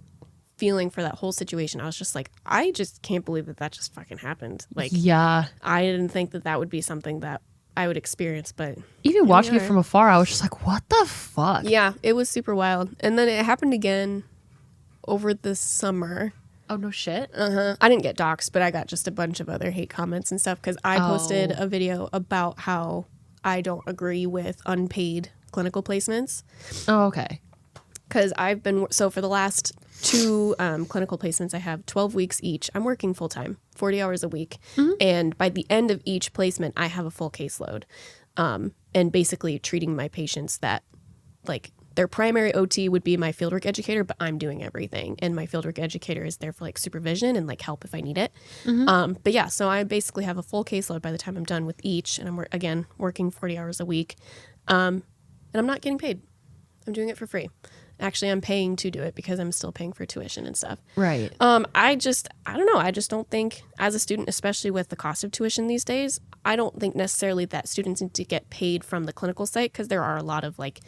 feeling for that whole situation, I was just like, I just can't believe that just fucking happened. Like, yeah, I didn't think that would be something that I would experience, but even watching it from afar, I was just like, what the fuck? Yeah, it was super wild. And then it happened again over the summer. Oh, no shit? I didn't get doxxed, but I got just a bunch of other hate comments and stuff because I posted a video about how I don't agree with unpaid clinical placements. Oh, okay. Because I've been, so for the last 2 clinical placements, I have 12 weeks each. I'm working full time, 40 hours a week. Mm-hmm. And by the end of each placement, I have a full caseload. And basically treating my patients that, like, their primary OT would be my fieldwork educator, but I'm doing everything. And my fieldwork educator is there for, like, supervision and, like, help if I need it. Mm-hmm. But yeah, so I basically have a full caseload by the time I'm done with each. And I'm, again, working 40 hours a week. And I'm not getting paid. I'm doing it for free. Actually, I'm paying to do it because I'm still paying for tuition and stuff. Right. I don't know. I just don't think as a student, especially with the cost of tuition these days, I don't think necessarily that students need to get paid from the clinical site because there are a lot of like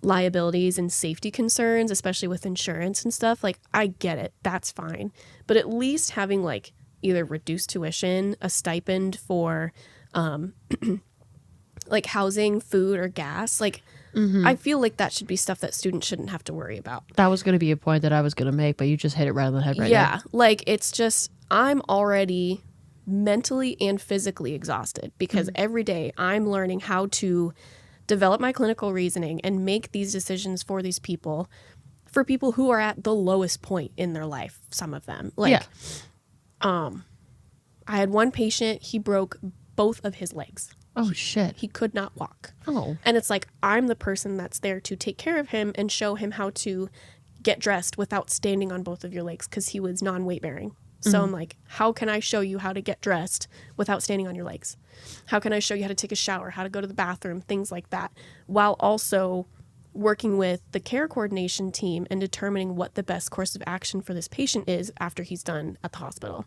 liabilities and safety concerns, especially with insurance and stuff. Like, I get it. That's fine. But at least having like either reduced tuition, a stipend for like housing, food, or gas, like, I feel like that should be stuff that students shouldn't have to worry about. That was going to be a point that I was going to make, but you just hit it right on the head right now. Yeah, like it's just, I'm already mentally and physically exhausted because every day I'm learning how to develop my clinical reasoning and make these decisions for these people, for people who are at the lowest point in their life, some of them. Like, I had one patient, he broke both of his legs. Oh, shit. He could not walk. Oh. And it's like, I'm the person that's there to take care of him and show him how to get dressed without standing on both of your legs, because he was non-weight bearing. So I'm like, how can I show you how to get dressed without standing on your legs? How can I show you how to take a shower, how to go to the bathroom, things like that, while also working with the care coordination team and determining what the best course of action for this patient is after he's done at the hospital.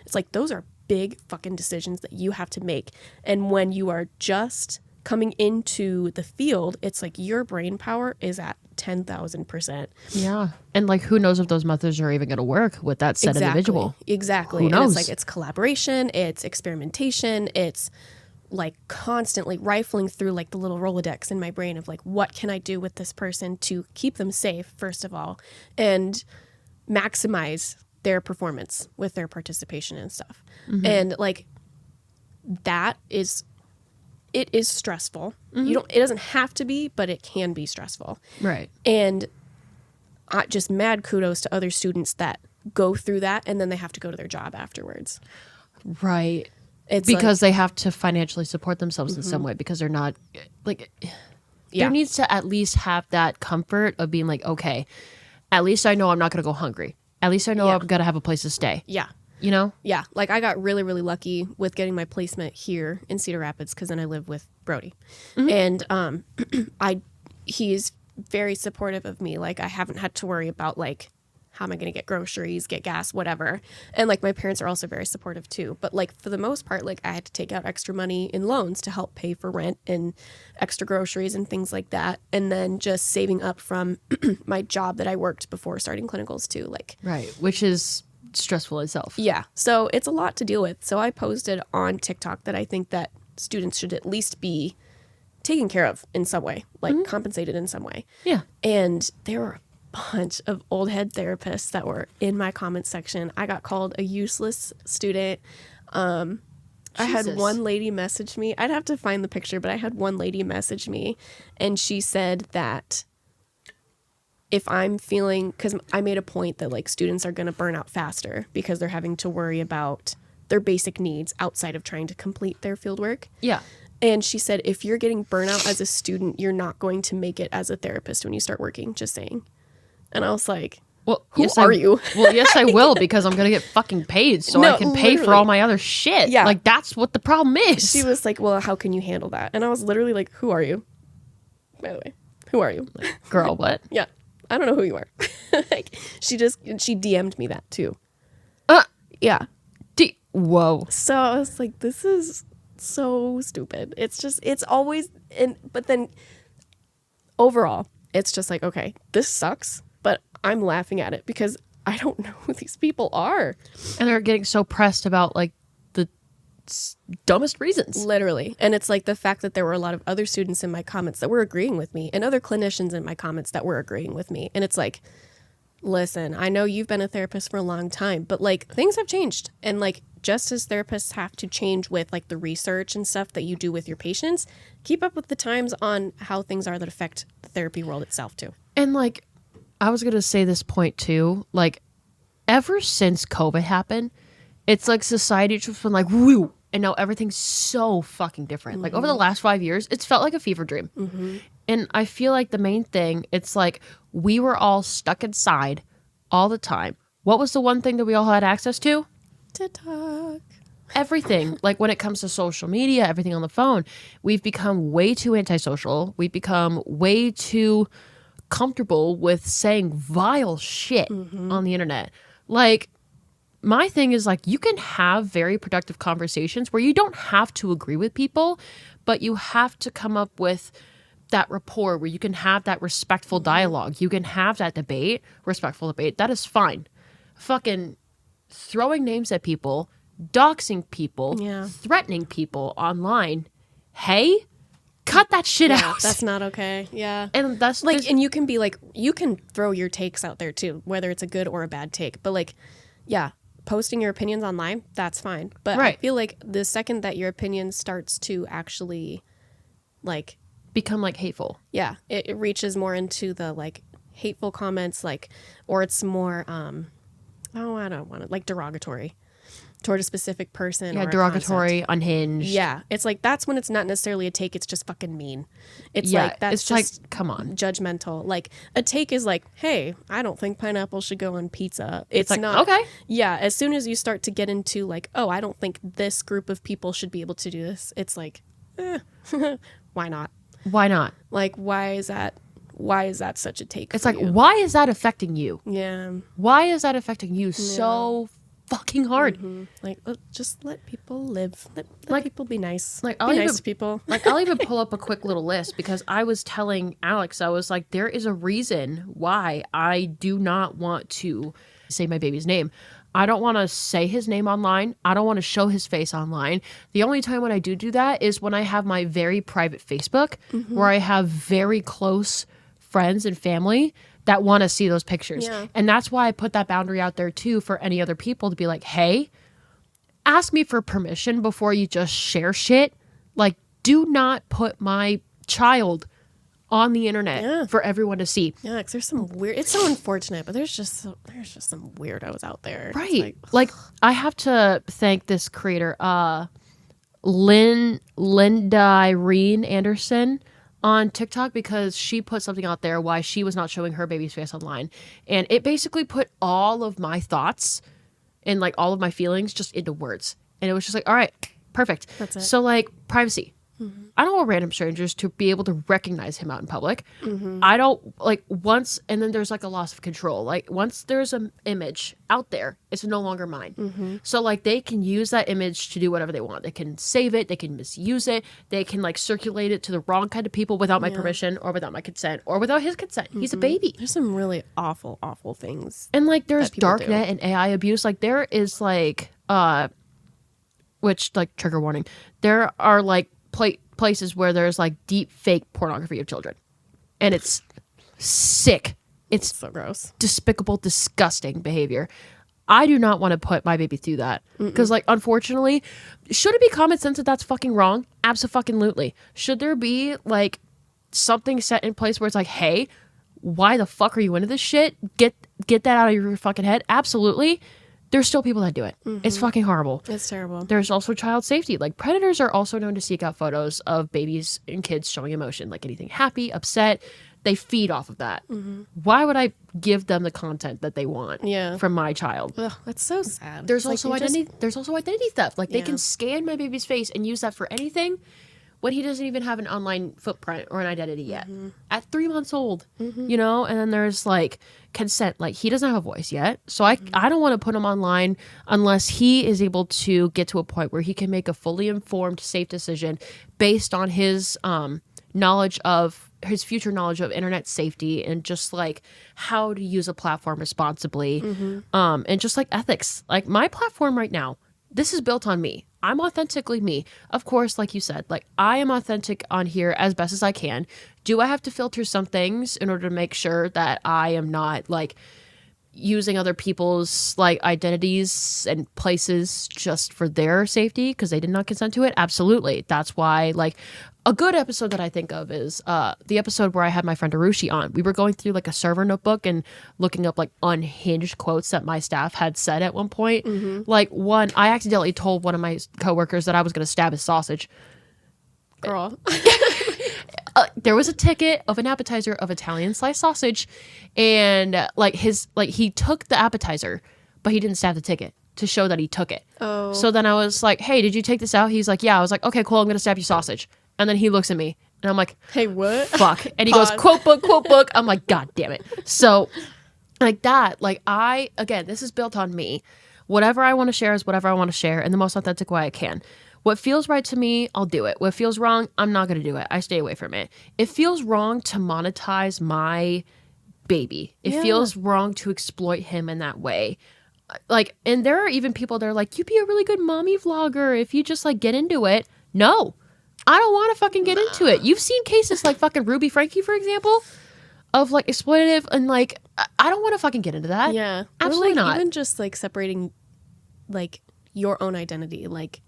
It's like, those are big fucking decisions that you have to make. And when you are just coming into the field, it's like your brain power is at 10,000%. Yeah. And like, who knows if those methods are even going to work with that said individual? Exactly. Who knows? And it's like, it's collaboration, it's experimentation, it's like constantly rifling through like the little Rolodex in my brain of like, what can I do with this person to keep them safe, first of all, and maximize their performance with their participation and stuff. And like, that is, it is stressful. It doesn't have to be, but it can be stressful. Right. And just mad kudos to other students that go through that and then they have to go to their job afterwards. Right. It's because they have to financially support themselves in some way, because they're not like, there needs to at least have that comfort of being like, okay, at least I know I'm not going to go hungry. At least I know I'm going to have a place to stay. Yeah. You know? Yeah. Like, I got really, really lucky with getting my placement here in Cedar Rapids, because then I live with Brody. And he's very supportive of me. Like, I haven't had to worry about like, how am I going to get groceries, get gas, whatever. And like, my parents are also very supportive too. But like, for the most part, like, I had to take out extra money in loans to help pay for rent and extra groceries and things like that. And then just saving up from my job that I worked before starting clinicals too. Like, right. Which is stressful itself. yeah. So it's a lot to deal with. So I posted on TikTok that I think that students should at least be taken care of in some way, like compensated in some way. Yeah. And there were bunch of old head therapists that were in my comment section. I got called a useless student. I had one lady message me. I'd have to find the picture, but I had one lady message me, and she said that if I'm feeling, because I made a point that like students are going to burn out faster because they're having to worry about their basic needs outside of trying to complete their field work. Yeah. And she said, if you're getting burnout as a student, you're not going to make it as a therapist when you start working, just saying. And I was like, well, who are you? Well, yes, I will, because I'm going to get fucking paid so I can pay for all my other shit. Yeah. Like, that's what the problem is. She was like, well, how can you handle that? And I was literally like, who are you? By the way, who are you? Girl, what? Yeah. I don't know who you are. Like, she DM'd me that too. Yeah. Whoa. So I was like, this is so stupid. It's always, but then overall, it's just like, okay, this sucks, but I'm laughing at it because I don't know who these people are. And they're getting so pressed about like the dumbest reasons. Literally. And it's like the fact that there were a lot of other students in my comments that were agreeing with me and other clinicians in my comments that were agreeing with me. And it's like, listen, I know you've been a therapist for a long time, but like, things have changed. And like, just as therapists have to change with like the research and stuff that you do with your patients, keep up with the times on how things are that affect the therapy world itself too. And like, I was going to say this point too, like ever since COVID happened, it's like society just been like, woo, and now everything's so fucking different. Like over the last 5 years, it's felt like a fever dream. And I feel like the main thing, it's like we were all stuck inside all the time. What was the one thing that we all had access to? TikTok. Everything. Like when it comes to social media, everything on the phone, we've become way too antisocial. We've become way too comfortable with saying vile shit on the internet. Like, my thing is like, you can have very productive conversations where you don't have to agree with people, but you have to come up with that rapport where you can have that respectful dialogue. You can have that debate, respectful debate. That is fine. Fucking throwing names at people, doxing people, threatening people online. Hey, cut that shit out. That's not okay. Yeah. And that's like, and you can be like, you can throw your takes out there too, whether it's a good or a bad take. But like, yeah, posting your opinions online, that's fine. But I feel like the second that your opinion starts to actually like become like hateful. Yeah, it reaches more into the like hateful comments, like, or it's more I don't want it, like derogatory toward a specific person. Yeah, or derogatory, a concept. unhinged. Yeah, it's like that's when it's not necessarily a take, it's just fucking mean. It's Yeah, like that's it's just like, come on. judgmental. Like a take is like, hey, I don't think pineapple should go on pizza. It's like, not okay. Yeah, as soon as you start to get into like, oh, I don't think this group of people should be able to do this, it's like, why not? Why not? Like, why is that such a take? It's for like, you? why is that affecting you? Yeah. Why is that affecting you so fucking hard? Like, just let people live. Let people be nice. Like, be nice to people. Like, I'll even pull up a quick little list because I was telling Alex, I was like, there is a reason why I do not want to say my baby's name. I don't want to say his name online. I don't want to show his face online. The only time when I do that is when I have my very private Facebook where I have very close friends and family that want to see those pictures. Yeah. And that's why I put that boundary out there too for any other people to be like, hey, ask me for permission before you just share shit. Like, do not put my child on the internet for everyone to see. Yeah, because there's some weird. It's so unfortunate, but there's just some weirdos out there. It's Right. Like I have to thank this creator, Linda Irene Anderson on TikTok, because she put something out there why she was not showing her baby's face online. And it basically put all of my thoughts and like all of my feelings just into words. And it was just like, all right, perfect. That's it. So like privacy. I don't want random strangers to be able to recognize him out in public. I don't like once, and then there's like a loss of control. Like once there's an image out there, it's no longer mine. So like they can use that image to do whatever they want. They can save it, they can misuse it, they can like circulate it to the wrong kind of people without my permission or without my consent or without his consent. He's a baby. There's some really awful things. And like there's people darknet and AI abuse. Like there is like which like trigger warning. There are like places where there's like deep fake pornography of children, and it's sick. It's So gross. despicable, disgusting behavior. I do not want to put my baby through that because, like, unfortunately, should it be common sense that that's fucking wrong? Absolutely. Should there be like something set in place where it's like, hey, why the fuck are you into this shit? Get that out of your fucking head. Absolutely. There's still people that do it. It's fucking horrible. It's terrible. There's also child safety. Like predators are also known to seek out photos of babies and kids showing emotion, like anything happy, upset. They feed off of that. Why would I give them the content that they want from my child? Ugh, that's so sad. There's It's also like you identity. There's also identity theft. Like they Yeah. can scan my baby's face and use that for anything when he doesn't even have an online footprint or an identity yet. At 3 months old, you know. And then there's like consent. Like he doesn't have a voice yet, so I don't want to put him online unless he is able to get to a point where he can make a fully informed, safe decision based on his knowledge of his future knowledge of internet safety and just like how to use a platform responsibly, and just like ethics. Like my platform right now, this is built on me. I'm authentically me. Of course, like you said, like I am authentic on here as best as I can. Do I have to filter some things in order to make sure that I am not like using other people's like identities and places just for their safety because they did not consent to it? Absolutely. That's why like a good episode that I think of is the episode where I had my friend Arushi on. We were going through like a server notebook and looking up like unhinged quotes that my staff had said at one point. Like one, I accidentally told one of my coworkers that I was going to stab his sausage. Girl. There was a ticket of an appetizer of Italian sliced sausage, and he took the appetizer, but he didn't stab the ticket to show that he took it. Oh. So then I was like, hey, did you take this out? He's like, yeah. I was like, okay, cool. I'm going to stab your sausage. And then he looks at me and I'm like, Hey, what? fuck. And he goes, quote book. I'm like, God damn it. So like that, like again, this is built on me. Whatever I want to share is whatever I want to share in the most authentic way I can. What feels right to me, I'll do it. What feels wrong, I'm not going to do it. I stay away from it. It feels wrong to monetize my baby. It feels wrong to exploit him in that way. Like, and there are even people that are like, you'd be a really good mommy vlogger if you just like get into it. No, I don't want to fucking get into it. You've seen cases like fucking Ruby Frankie, for example, of like exploitative, and like, I don't want to fucking get into that. Yeah. Absolutely or, like, not. Even just like separating like your own identity. Like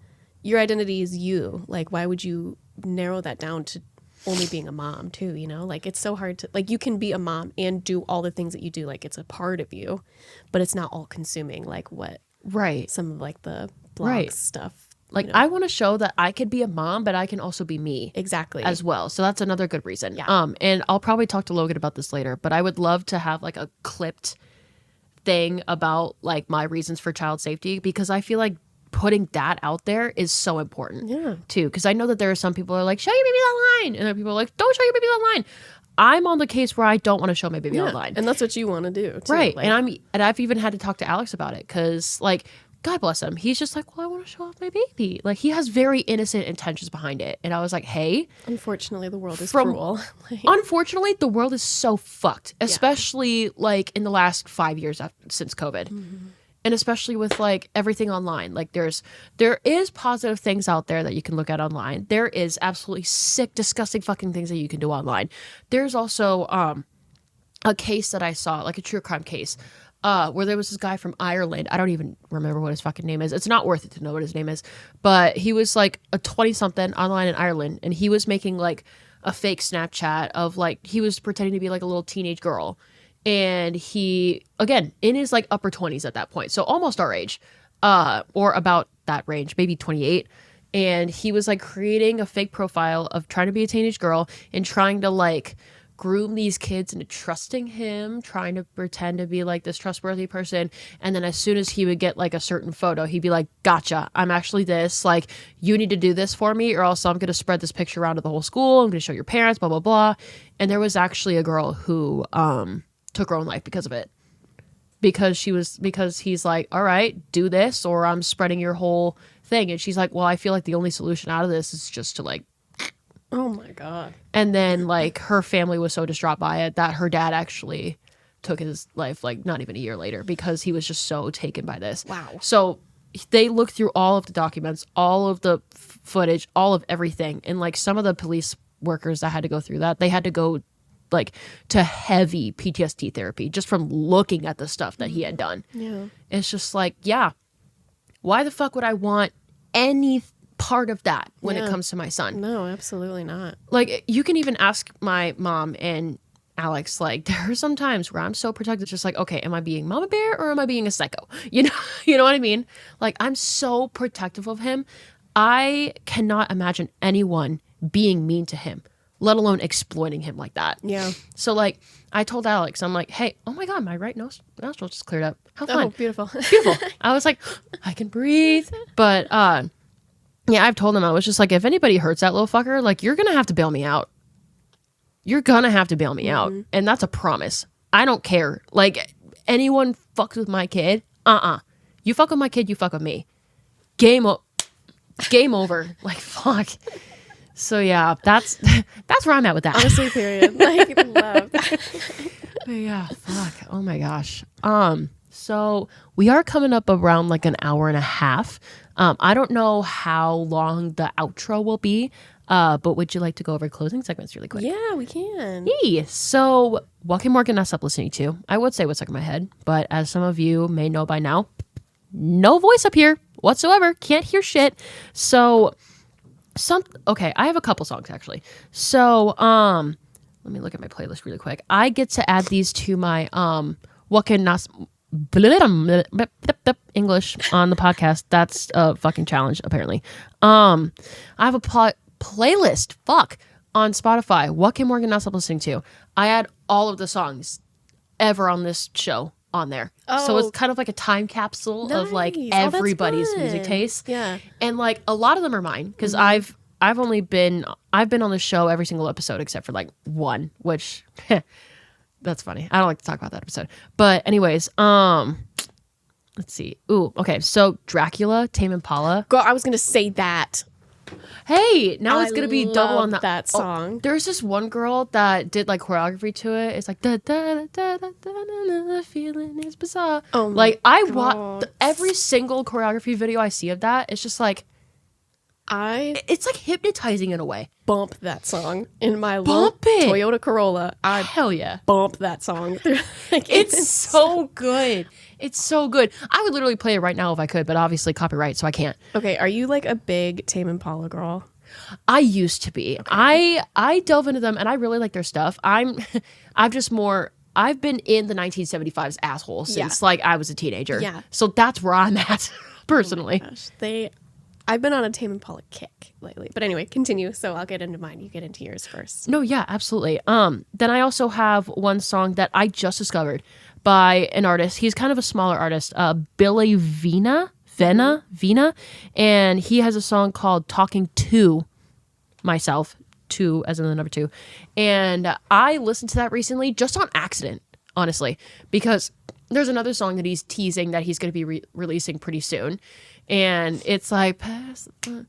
your identity is you. Like why would you narrow that down to only being a mom too, you know? Like it's so hard to like you can be a mom and do all the things that you do. Like it's a part of you, but it's not all consuming like what Right. some of like the blog stuff. Like I want to show that I could be a mom, but I can also be me. Exactly. As well. So that's another good reason. Yeah. And I'll probably talk to Logan about this later, but I would love to have like a clipped thing about like my reasons for child safety, because I feel like putting that out there is so important too. Because I know that there are some people who are like, show your baby online. And there are people who are like, don't show your baby online. I'm on the case where I don't want to show my baby online. And that's what you want to do too. Right. Like, And I've even had to talk to Alex about it because like, God bless him. He's just like, well, I want to show off my baby. Like he has very innocent intentions behind it. And I was like, hey. Unfortunately, the world is cruel. Unfortunately, the world is so fucked, especially like in the last 5 years since COVID. And especially with like everything online. Like there is positive things out there that you can look at online. There is absolutely sick, disgusting fucking things that you can do online. There's also a case that I saw, like a true crime case, where there was this guy from Ireland. I don't even remember what his fucking name is. It's not worth it to know what his name is. But he was like a 20-something online in Ireland, and he was making like a fake Snapchat of like, he was pretending to be like a little teenage girl. And he, again, in his like upper 20s at that point. So almost our age, or about that range, maybe 28. And he was like creating a fake profile of trying to be a teenage girl and trying to like groom these kids into trusting him, trying to pretend to be like this trustworthy person. And then as soon as he would get like a certain photo, he'd be like, gotcha, I'm actually this, like, you need to do this for me or else I'm going to spread this picture around to the whole school. I'm going to show your parents, blah, blah, blah. And there was actually a girl who took her own life because of it. Because he's like, all right, do this or I'm spreading your whole thing. And she's like, well, I feel like the only solution out of this is just to like, oh my God. And then like her family was so distraught by it that her dad actually took his life like not even a year later because he was just so taken by this. Wow. So they looked through all of the documents, all of the footage, all of everything. And like some of the police workers that had to go through that, they had to go like to heavy PTSD therapy just from looking at the stuff that he had done. Yeah. It's just like, yeah, why the fuck would I want any part of that when it comes to my son? No, absolutely not. Like you can even ask my mom and Alex, like there are some times where I'm so protective, just like, okay, am I being mama bear or am I being a psycho? You know what I mean? Like I'm so protective of him. I cannot imagine anyone being mean to him, let alone exploiting him like that. Yeah. So like I told Alex, I'm like, hey, oh my God, my right nostril just cleared up. How fun. Oh, beautiful. Beautiful. I was like, I can breathe. But yeah, I've told him, I was just like, if anybody hurts that little fucker, like you're going to have to bail me out. You're going to have to bail me out. And that's a promise. I don't care. Like anyone fucks with my kid. You fuck with my kid, you fuck with me. Game over. Like fuck. So yeah, that's where I'm at with that. Honestly, period. Like, love that. But yeah, fuck. Oh my gosh. So we are coming up around like an hour and a half. I don't know how long the outro will be, but would you like to go over closing segments really quick? Yeah, we can. Yay. So what can Morgan not stop listening to? I would say what's stuck in my head, but as some of you may know by now, no voice up here whatsoever. Can't hear shit. So okay, I have a couple songs actually. So let me look at my playlist really quick. I get to add these to my what can not English on the podcast. That's a fucking challenge apparently. I have a playlist on Spotify. What can Morgan not stop listening to? I add all of the songs ever on this show on there. So it's kind of like a time capsule of like everybody's music taste. Yeah. And like a lot of them are mine because I've been on the show every single episode except for like one, which that's funny. I don't like to talk about that episode. But anyways, let's see. Ooh, okay. So Dracula, Tame Impala. Girl, I was going to say that. Hey, now it's gonna be double on that song. There's this one girl that did like choreography to it. It's like da da da da da da. Feeling is bizarre. Oh, like I watch every single choreography video I see of that. It's just like it's like hypnotizing in a way. Bump that song in my Toyota Corolla. Hell yeah, bump that song. Like, it's so good. It's so good. I would literally play it right now if I could, but obviously copyright, so I can't. Okay, are you like a big Tame Impala girl? I used to be. Okay. I delve into them and I really like their stuff. I've been in the 1975's asshole since like I was a teenager. Yeah. So that's where I'm at personally. Oh my gosh. I've been on a Tame Impala kick lately. But anyway, continue. So I'll get into mine. You get into yours first. No, yeah, absolutely. Then I also have one song that I just discovered by an artist. He's kind of a smaller artist, Billy Vina, and he has a song called "Talking to Myself," two as in the number two, and I listened to that recently just on accident, honestly, because there's another song that he's teasing that he's going to be releasing pretty soon. And it's like, pass the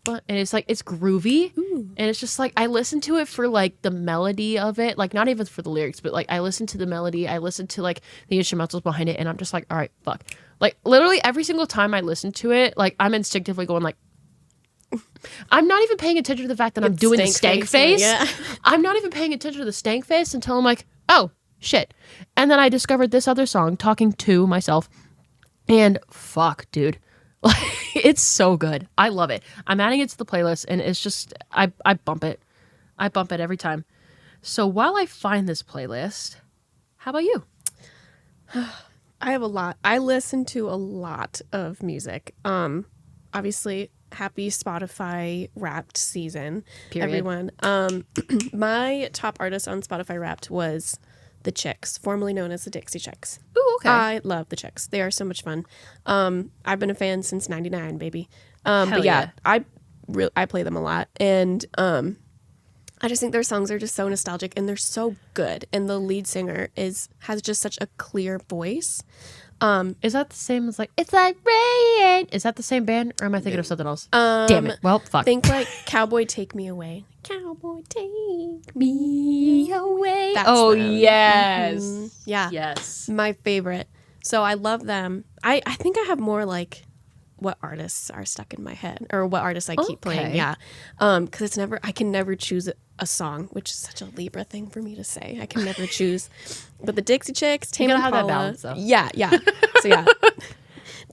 button, and it's like, it's groovy. Ooh. And it's just like, I listen to it for like the melody of it, like not even for the lyrics, but like I listen to the melody, I listen to like the instrumentals behind it, and I'm just like, all right, fuck. Like literally every single time I listen to it, like I'm instinctively going like, I'm not even paying attention to the fact that I'm doing the stank face. Yeah. I'm not even paying attention to the stank face until I'm like, oh shit. And then I discovered this other song, Talking to Myself. And fuck, dude. It's so good. I love it. I'm adding it to the playlist and it's just, I bump it. I bump it every time. So while I find this playlist, how about you? I have a lot. I listen to a lot of music. Obviously, happy Spotify Wrapped season, Period. everyone. My top artist on Spotify Wrapped was the Chicks, formerly known as the Dixie Chicks. Ooh, okay. I love the Chicks. They are so much fun. I've been a fan since '99, baby. Hell But yeah. I play them a lot, and I just think their songs are just so nostalgic and they're so good. And the lead singer has just such a clear voice. Is that the same as like, it's like rain? Is that the same band or am I thinking of something else? Damn it. Well, fuck. Think like Cowboy Take Me Away. Cowboy Take Me Away. That's Oh, them. yes. Mhm. Yeah. Yes. My favorite. So I love them. I think I have more like what artists are stuck in my head or what artists I keep playing. Okay. Yeah. Because I can never choose a song, which is such a Libra thing for me to say. I can never choose. But the Dixie Chicks, Tame gotta Impala. have that balance, though. Yeah. So yeah.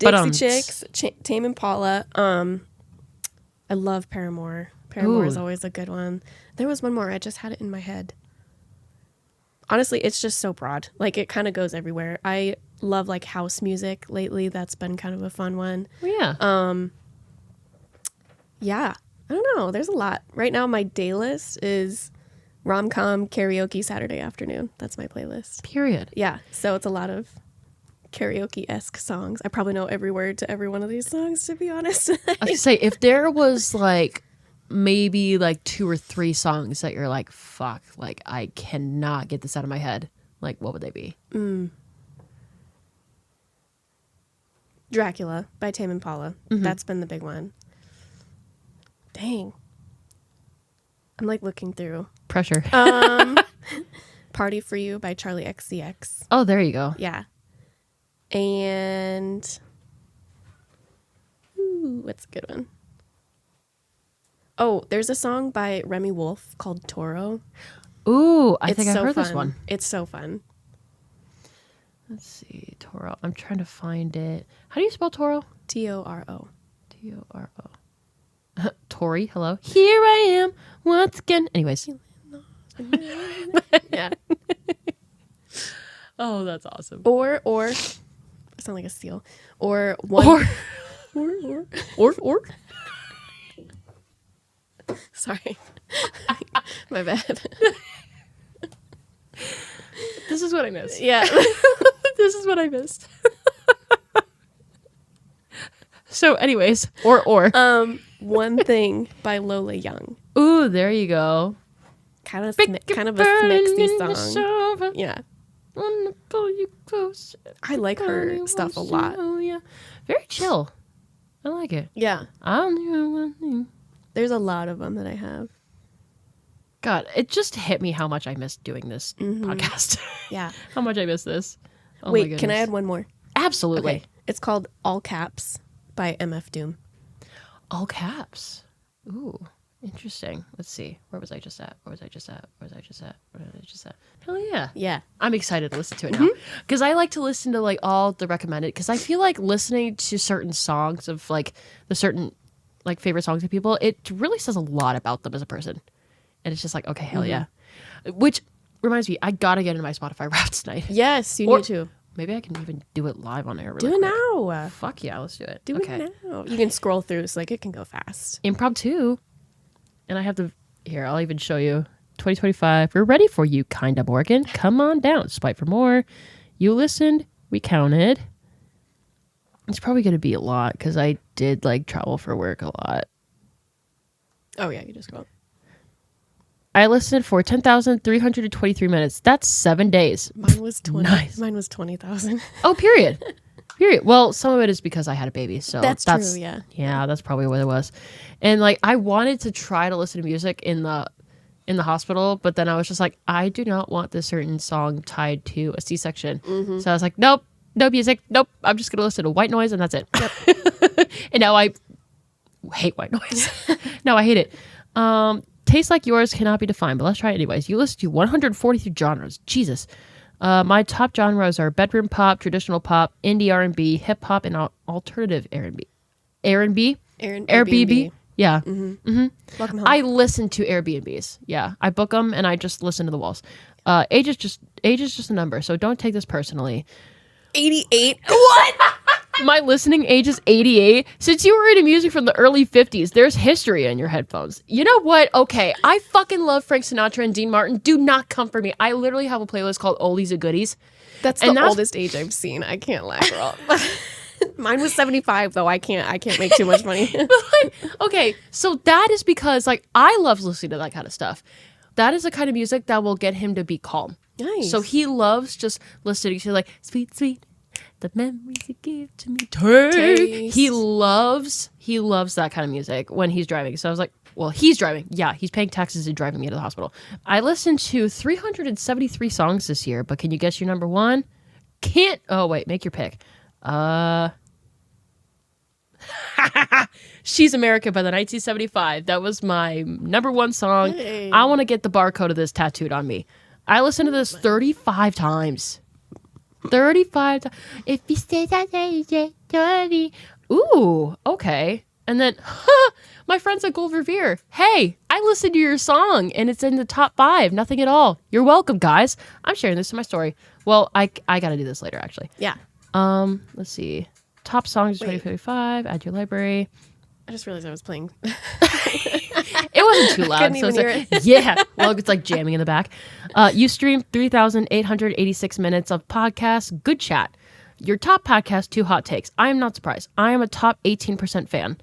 But, Dixie Chicks, Tame Impala. I love Paramore. Paramore is Ooh. always a good one. There was one more. I just had it in my head. Honestly, it's just so broad. Like it kind of goes everywhere. I love like house music lately. That's been kind of a fun one. Well, yeah. Yeah. I don't know. There's a lot. Right now my day list is rom-com karaoke Saturday afternoon. That's my playlist. Period. Yeah. So it's a lot of karaoke-esque songs. I probably know every word to every one of these songs, to be honest. I was gonna say, if there was like maybe like 2 or 3 songs that you're like, fuck, like I cannot get this out of my head, like what would they be? Dracula by Tame Impala. That's been the big one. Dang. I'm like looking through. Pressure. Party for You by Charlie XCX. Oh, there you go. Yeah. And what's a good one? Oh, there's a song by Remy Wolf called Toro. Ooh, I think I so heard this fun. one. It's so fun. Let's see, Toro. I'm trying to find it. How do you spell Toro? Toro. Toro. Tori, hello. Here I am once again. Anyways. Yeah. Oh, that's awesome. Or I sound like a seal. Or one Or. Sorry. My bad. This is what I missed. Yeah. This is what I missed. So, anyways, or. One Thing by Lola Young. Ooh, there you go. Kind of a smixy song. Yeah. I like her stuff a lot. Oh, yeah. Very chill. I like it. Yeah. There's a lot of them that I have. God, it just hit me how much I missed doing this podcast. Yeah. How much I miss this. Oh my Wait, goodness. can I add one more? Absolutely. Okay. It's called All Caps by MF Doom. All caps. Ooh, interesting. Let's see. Where was I just at? Hell yeah. Yeah. I'm excited to listen to it now. Because I like to listen to like all the recommended. Because I feel like listening to certain songs of like the certain like favorite songs of people, it really says a lot about them as a person. And it's just like, okay, hell yeah. Which reminds me, I gotta get into my Spotify Wrapped tonight. Yes, you need to. Maybe I can even do it live on air. Do it now. Fuck yeah, let's do it. Do it now. You can scroll through, so like it can go fast. Impromptu. And I have to, here, I'll even show you. 2025, we're ready for you, kinda Morgan. Come on down, Spite for more. You listened, we counted. It's probably going to be a lot because I did like travel for work a lot. Oh yeah, you just go. I listened for 10,323 minutes. That's 7 days. Mine was 20. Nice. Mine was 20,000. Oh, period. Period. Well, some of it is because I had a baby, so that's true. Yeah. Yeah, that's probably what it was. And like, I wanted to try to listen to music in the hospital, but then I was just like, I do not want this certain song tied to a C-section. So I was like, nope. No music. Nope. I'm just going to listen to white noise and that's it. Yep. And now I hate white noise. No, I hate it. Taste like yours cannot be defined, but let's try it anyways. You listen to 143 genres. Jesus. My top genres are bedroom pop, traditional pop, indie R&B, hip hop, and alternative R&B. R&B? Airbnb. Yeah. Welcome home. I listen to Airbnbs. Yeah. I book them and I just listen to the walls. Age is just a number, so don't take this personally. 88. What? My listening age is 88. Since you were into music from the early 50s, there's history in your headphones. You know what? Okay, I fucking love Frank Sinatra and Dean Martin. Do not come for me. I literally have a playlist called Oldies and Goodies. That's the oldest age I've seen. I can't lie, girl. Mine was 75 though. I can't make too much money. Okay, so that is because like I love listening to that kind of stuff. That is the kind of music that will get him to be calm. Nice. So he loves just listening to like sweet, sweet, the memories you give to me. Taste. He loves that kind of music when he's driving. So I was like, well, he's driving. Yeah, he's paying taxes and driving me to the hospital. I listened to 373 songs this year, but can you guess your number one? Can't. Oh wait, make your pick. She's America by the 1975. That was my number one song. Hey. I want to get the barcode of this tattooed on me. I listened to this 35 times. 35 times. If you say that, ooh, okay. And then, my friends at Gold Revere. Hey, I listened to your song and it's in the top 5. Nothing at all. You're welcome, guys. I'm sharing this in my story. Well, I got to do this later, actually. Yeah. Let's see. Top songs 2025. Add your library. I just realized I was playing. It wasn't too loud. Couldn't even hear it. Yeah. Well, it's like jamming in the back. You streamed 3,886 minutes of podcasts. Good chat. Your top podcast, 2 hot takes. I am not surprised. I am a top 18% fan.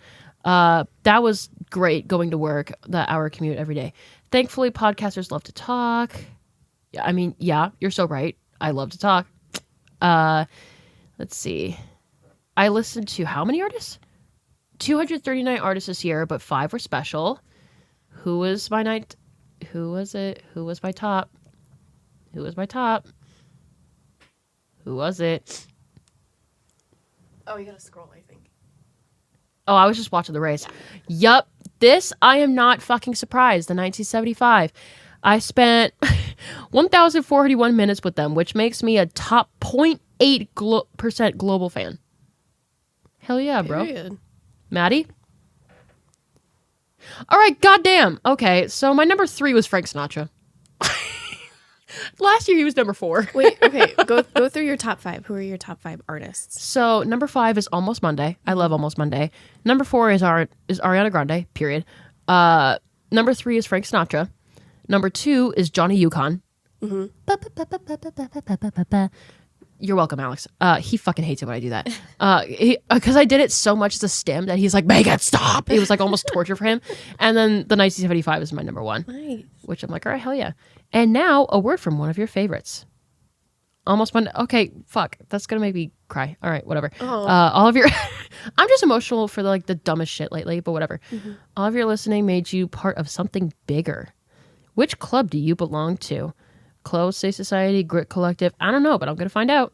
That was great going to work, the hour commute every day. Thankfully, podcasters love to talk. Yeah, I mean, yeah, you're so right. I love to talk. Let's see. I listened to how many artists? 239 artists this year, but 5 were special. Who was my night? Who was it? Who was my top? Who was my top? Who was it? Oh, you gotta scroll, I think. Oh, I was just watching the race. Yup. This, I am not fucking surprised. The 1975. I spent 1,481 minutes with them, which makes me a top 0.8% global fan. Hell yeah, bro. Period. Maddie? All right, goddamn. Okay, so my number 3 was Frank Sinatra. Last year he was number 4. Wait, okay. Go through your top 5. Who are your top 5 artists? So number 5 is Almost Monday. I love Almost Monday. Number 4 is Ariana Grande, period. Number 3 is Frank Sinatra. Number 2 is Johnny Yukon. Mm-hmm. You're welcome, Alex. He fucking hates it when I do that. Because I did it so much as a stim that he's like, make it stop. It was like almost torture for him. And then the 1975 is my number 1. Nice. Which I'm like, all right, hell yeah. And now a word from one of your favorites. Almost Monday. Okay, fuck. That's going to make me cry. All right, whatever. All of your... I'm just emotional for the dumbest shit lately, but whatever. Mm-hmm. All of your listening made you part of something bigger. Which club do you belong to? Close, Say Society, Grit Collective. I don't know, but I'm going to find out.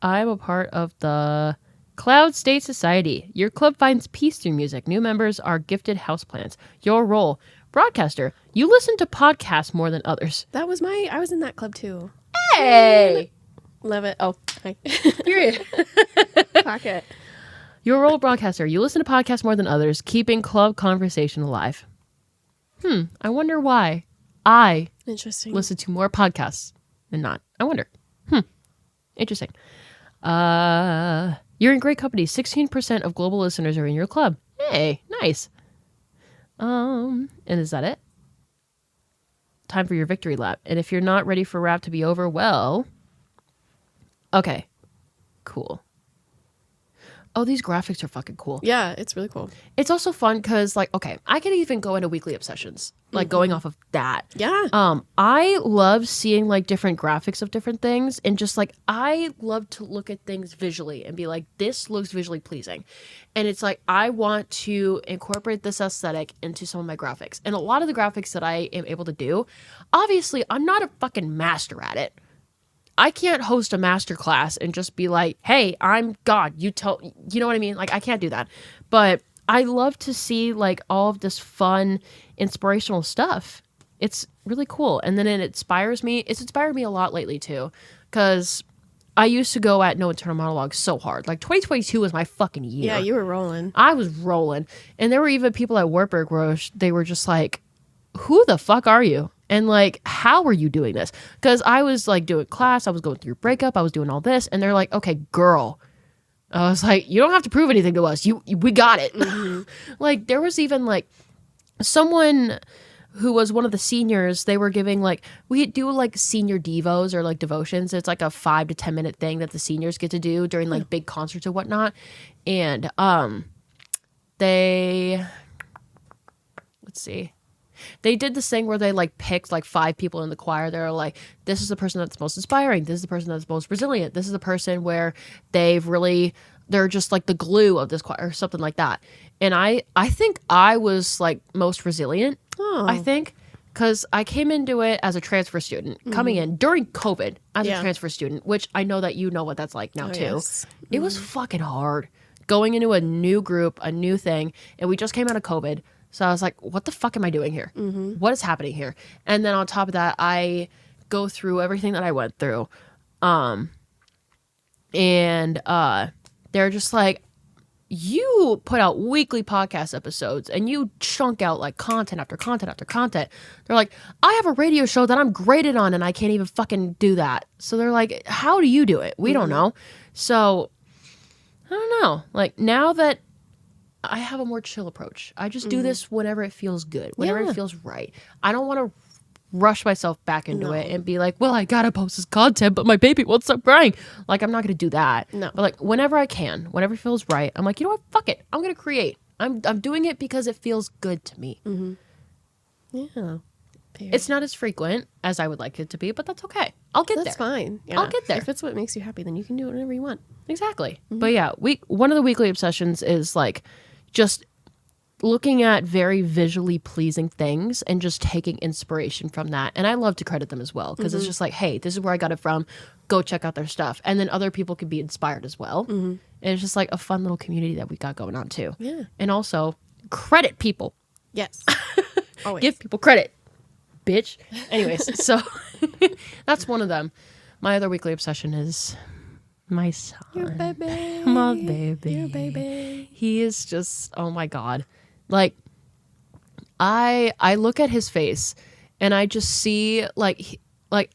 I'm a part of the Cloud State Society. Your club finds peace through music. New members are gifted houseplants. Your role, broadcaster. You listen to podcasts more than others. I was in that club too. Hey! Love it. Oh, hi. Period. Pocket. You're a role broadcaster. You listen to podcasts more than others, keeping club conversation alive. I wonder why I Interesting. listen to more podcasts than not. I wonder. Interesting. You're in great company. 16% of global listeners are in your club. Hey, nice. And is that it? Time for your victory lap. And if you're not ready for rap to be over, well, okay, cool. Oh, these graphics are fucking cool. Yeah, it's really cool. It's also fun because, like, okay, I could even go into weekly obsessions, like going off of that. Yeah. I love seeing like different graphics of different things, and just like I love to look at things visually and be like, this looks visually pleasing, and it's like I want to incorporate this aesthetic into some of my graphics. And a lot of the graphics that I am able to do, obviously, I'm not a fucking master at it. I can't host a master class and just be like, hey, I'm God. You know what I mean? Like, I can't do that. But I love to see like all of this fun, inspirational stuff. It's really cool. And then it inspires me. It's inspired me a lot lately too. Because I used to go at No Internal Monologue so hard. Like 2022 was my fucking year. Yeah, you were rolling. I was rolling. And there were even people at Wartburg where they were just like, who the fuck are you? And like, how are you doing this? Because I was like doing class, I was going through breakup, I was doing all this, and they're like, okay, girl. I was like, you don't have to prove anything to us. We got it. Like, there was even like someone who was one of the seniors. They were giving like, we do like senior devos or like devotions. It's like a 5 to 10 minute thing that the seniors get to do during like big concerts and whatnot. And they did this thing where they like picked like 5 people in the choir. They're like, this is the person that's most inspiring. This is the person that's most resilient. This is the person where they're just like the glue of this choir or something like that. And I think I was like most resilient, I think, because I came into it as a transfer student, coming in during COVID as a transfer student, which I know that you know what that's like now too. Yes. It was fucking hard going into a new group, a new thing. And we just came out of COVID. So I was like, what the fuck am I doing here? What is happening here? And then on top of that, I go through everything that I went through. And they're just like, you put out weekly podcast episodes and you chunk out like content after content after content. They're like, I have a radio show that I'm graded on and I can't even fucking do that. So they're like, how do you do it? We don't know. So I don't know. Like, now that I have a more chill approach, I just do this whenever it feels good, whenever it feels right. I don't want to rush myself back into it and be like, well, I gotta post this content, but my baby won't stop crying. Like, I'm not gonna do that. No. But like, whenever I can, whenever it feels right, I'm like, you know what? Fuck it. I'm gonna create. I'm doing it because it feels good to me. Yeah. It's not as frequent as I would like it to be, but that's okay. I'll get there. That's fine. Yeah. I'll get there. If it's what makes you happy, then you can do it whenever you want. Exactly. But yeah, one of the weekly obsessions is like just looking at very visually pleasing things and just taking inspiration from that. And I love to credit them as well, because it's just like, hey, this is where I got it from. Go check out their stuff. And then other people can be inspired as well. And it's just like a fun little community that we got going on too. Yeah. And also credit people. Yes. Always. Give people credit, bitch. Anyways, so that's one of them. My other weekly obsession is my son. Your baby. My baby. Your baby. He is just, oh my God. Like, I look at his face and I just see like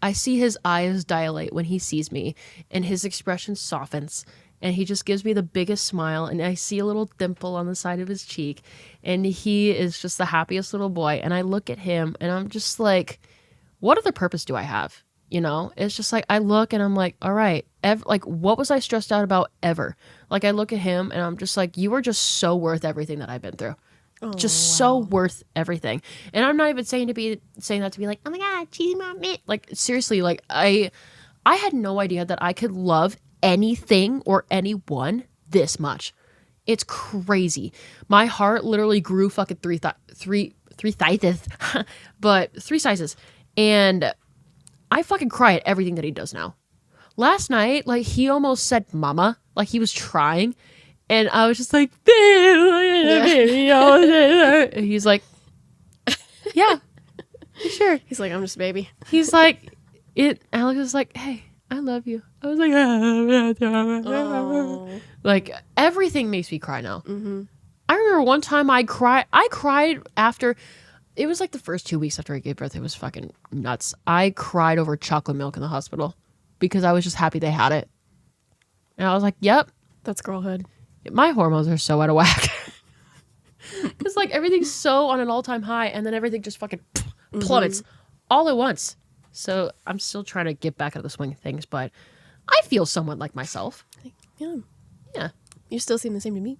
I see his eyes dilate when he sees me, and his expression softens, and he just gives me the biggest smile, and I see a little dimple on the side of his cheek, and he is just the happiest little boy. And I look at him and I'm just like, what other purpose do I have? You know, it's just like I look and I'm like, all right, like, what was I stressed out about ever? Like, I look at him and I'm just like, you are just so worth everything that I've been through. So worth everything. And I'm not even saying that to be like, oh my God, cheesy mom, man. Like, seriously, like I had no idea that I could love anything or anyone this much. It's crazy. My heart literally grew fucking three sizes, but 3 sizes. And I fucking cry at everything that he does now. Last night, like, he almost said mama, like he was trying. And I was just like, and he's like, yeah, sure. He's like, I'm just a baby. He's like, Alex is like, hey, I love you. I was like, Oh. like everything makes me cry now. Mm-hmm. I remember one time I cried after, it was like the first 2 weeks after I gave birth. It was fucking nuts. I cried over chocolate milk in the hospital because I was just happy they had it. And I was like, yep. That's girlhood. My hormones are so out of whack. Because like everything's so on an all-time high and then everything just fucking plummets all at once. So I'm still trying to get back out of the swing of things, but I feel somewhat like myself. Yeah. Yeah. You still seem the same to me.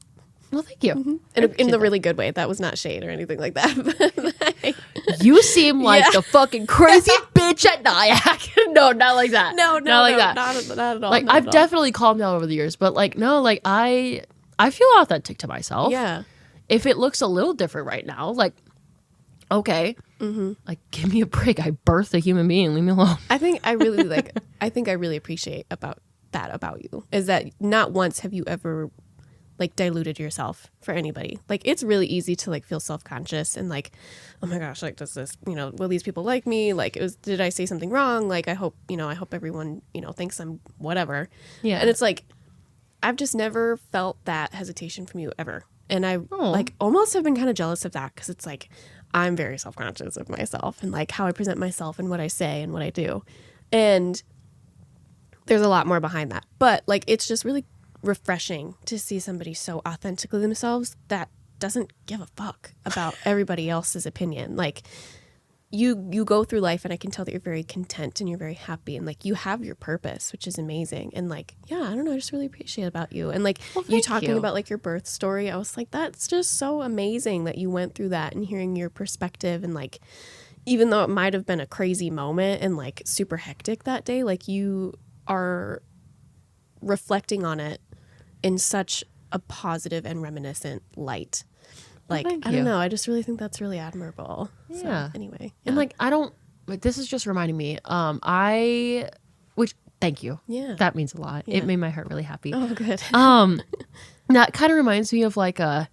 Well, thank you. In the really good way. That was not shade or anything like that. You seem like the fucking crazy bitch at Nyack. No, not like that. No, not like that. Not at all. Like not I've at all. definitely calmed down over the years, but like no, like I feel authentic to myself. Yeah. If it looks a little different right now, like okay, like give me a break. I birthed a human being. Leave me alone. I think I really appreciate about you is that not once have you ever like diluted yourself for anybody. Like it's really easy to like feel self-conscious and like, oh my gosh, like does this, will these people like me? Like did I say something wrong? Like I hope everyone, thinks I'm whatever. Yeah. And it's like, I've just never felt that hesitation from you ever. And I like almost have been kind of jealous of that because it's like, I'm very self-conscious of myself and like how I present myself and what I say and what I do. And there's a lot more behind that. But like, it's just really refreshing to see somebody so authentically themselves that doesn't give a fuck about everybody else's opinion. Like you go through life and I can tell that you're very content and you're very happy and like you have your purpose, which is amazing. And like, yeah, I don't know, I just really appreciate about you. And like you talking about like your birth story, I was like, that's just so amazing that you went through that and hearing your perspective. And like, even though it might have been a crazy moment and like super hectic that day, like you are reflecting on it in such a positive and reminiscent light. Like, I don't know. I just really think that's really admirable. Yeah. So, anyway. And like, this is just reminding me, which thank you. Yeah. That means a lot. Yeah. It made my heart really happy. Oh, good. That kind of reminds me of like I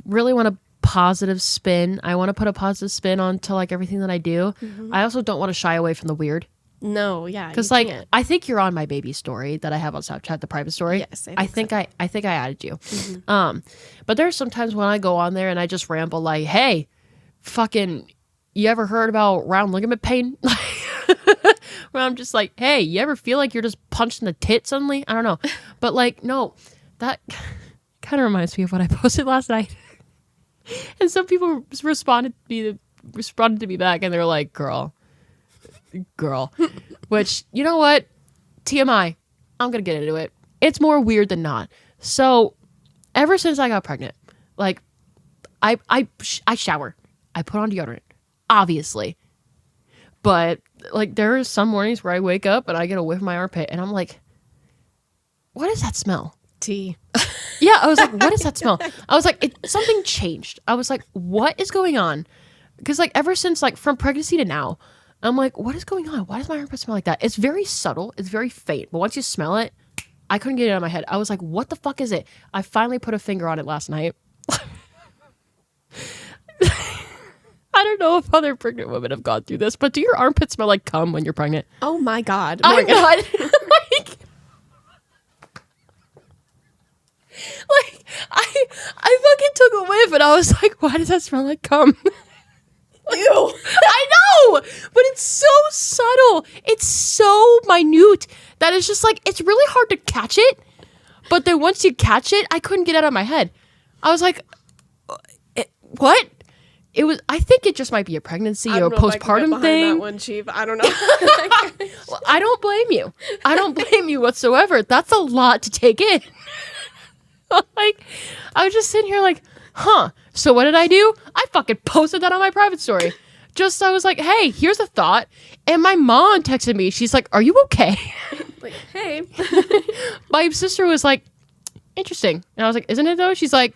really want a positive spin. I want to put a positive spin onto like everything that I do. I also don't want to shy away from the weird. No, yeah. Because like can't. I think you're on my baby story that I have on Snapchat, the private story. Yes, I think I added you. But there's sometimes when I go on there and I just ramble like, hey, fucking, you ever heard about round ligament pain? Where I'm just like, hey, you ever feel like you're just punched in the tit suddenly? I don't know. But like, no, that kind of reminds me of what I posted last night. And some people responded to me back and they're like, girl, which, you know what, TMI, I'm gonna get into it. It's more weird than not. So ever since I got pregnant, like I shower, I put on deodorant, obviously, but like there are some mornings where I wake up and I get a whiff of my armpit and I'm like, what is that smell? Tea. Yeah, I was like, what is that smell? I was like, something changed. I was like, what is going on? Because like ever since like from pregnancy to now, I'm like, what is going on? Why does my armpit smell like that? It's very subtle. It's very faint. But once you smell it, I couldn't get it out of my head. I was like, what the fuck is it? I finally put a finger on it last night. I don't know if other pregnant women have gone through this, but do your armpits smell like cum when you're pregnant? Oh my God. I'm not. Like, I fucking took a whiff and I was like, why does that smell like cum? Ew. I know, but it's so subtle. It's so minute that it's just like, it's really hard to catch it. But then once you catch it, I couldn't get it out of my head. I was like, what? It was, I think it just might be a pregnancy or a postpartum thing. That one, Chief. I don't know. Well, I don't blame you. I don't blame you whatsoever. That's a lot to take in. Like, I was just sitting here like, huh. So what did I do? I fucking posted that on my private story. Just, I was like, hey, here's a thought. And my mom texted me. She's like, are you okay? Like, hey. My sister was like, interesting. And I was like, isn't it though? She's like,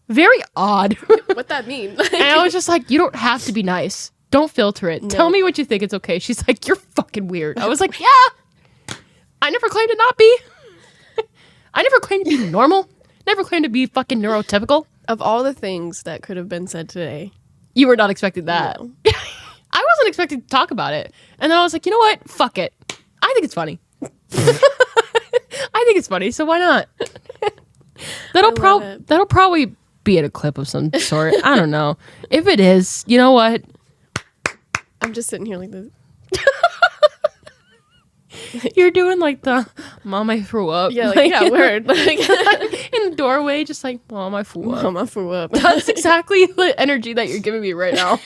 very odd. What that mean? And I was just like, you don't have to be nice. Don't filter it. No. Tell me what you think. It's okay. She's like, you're fucking weird. I was like, yeah. I never claimed to not be. I never claimed to be normal. Never claimed to be fucking neurotypical. Of all the things that could have been said today. You were not expecting that. No. I wasn't expecting to talk about it. And then I was like, you know what? Fuck it. I think it's funny. I think it's funny, so why not? That'll probably be in a clip of some sort. I don't know. If it is, you know what? I'm just sitting here like this. You're doing like the mom I threw up. Yeah, like, yeah, word. Like, in the doorway, just like mom I threw up. Mama threw up. That's exactly the energy that you're giving me right now.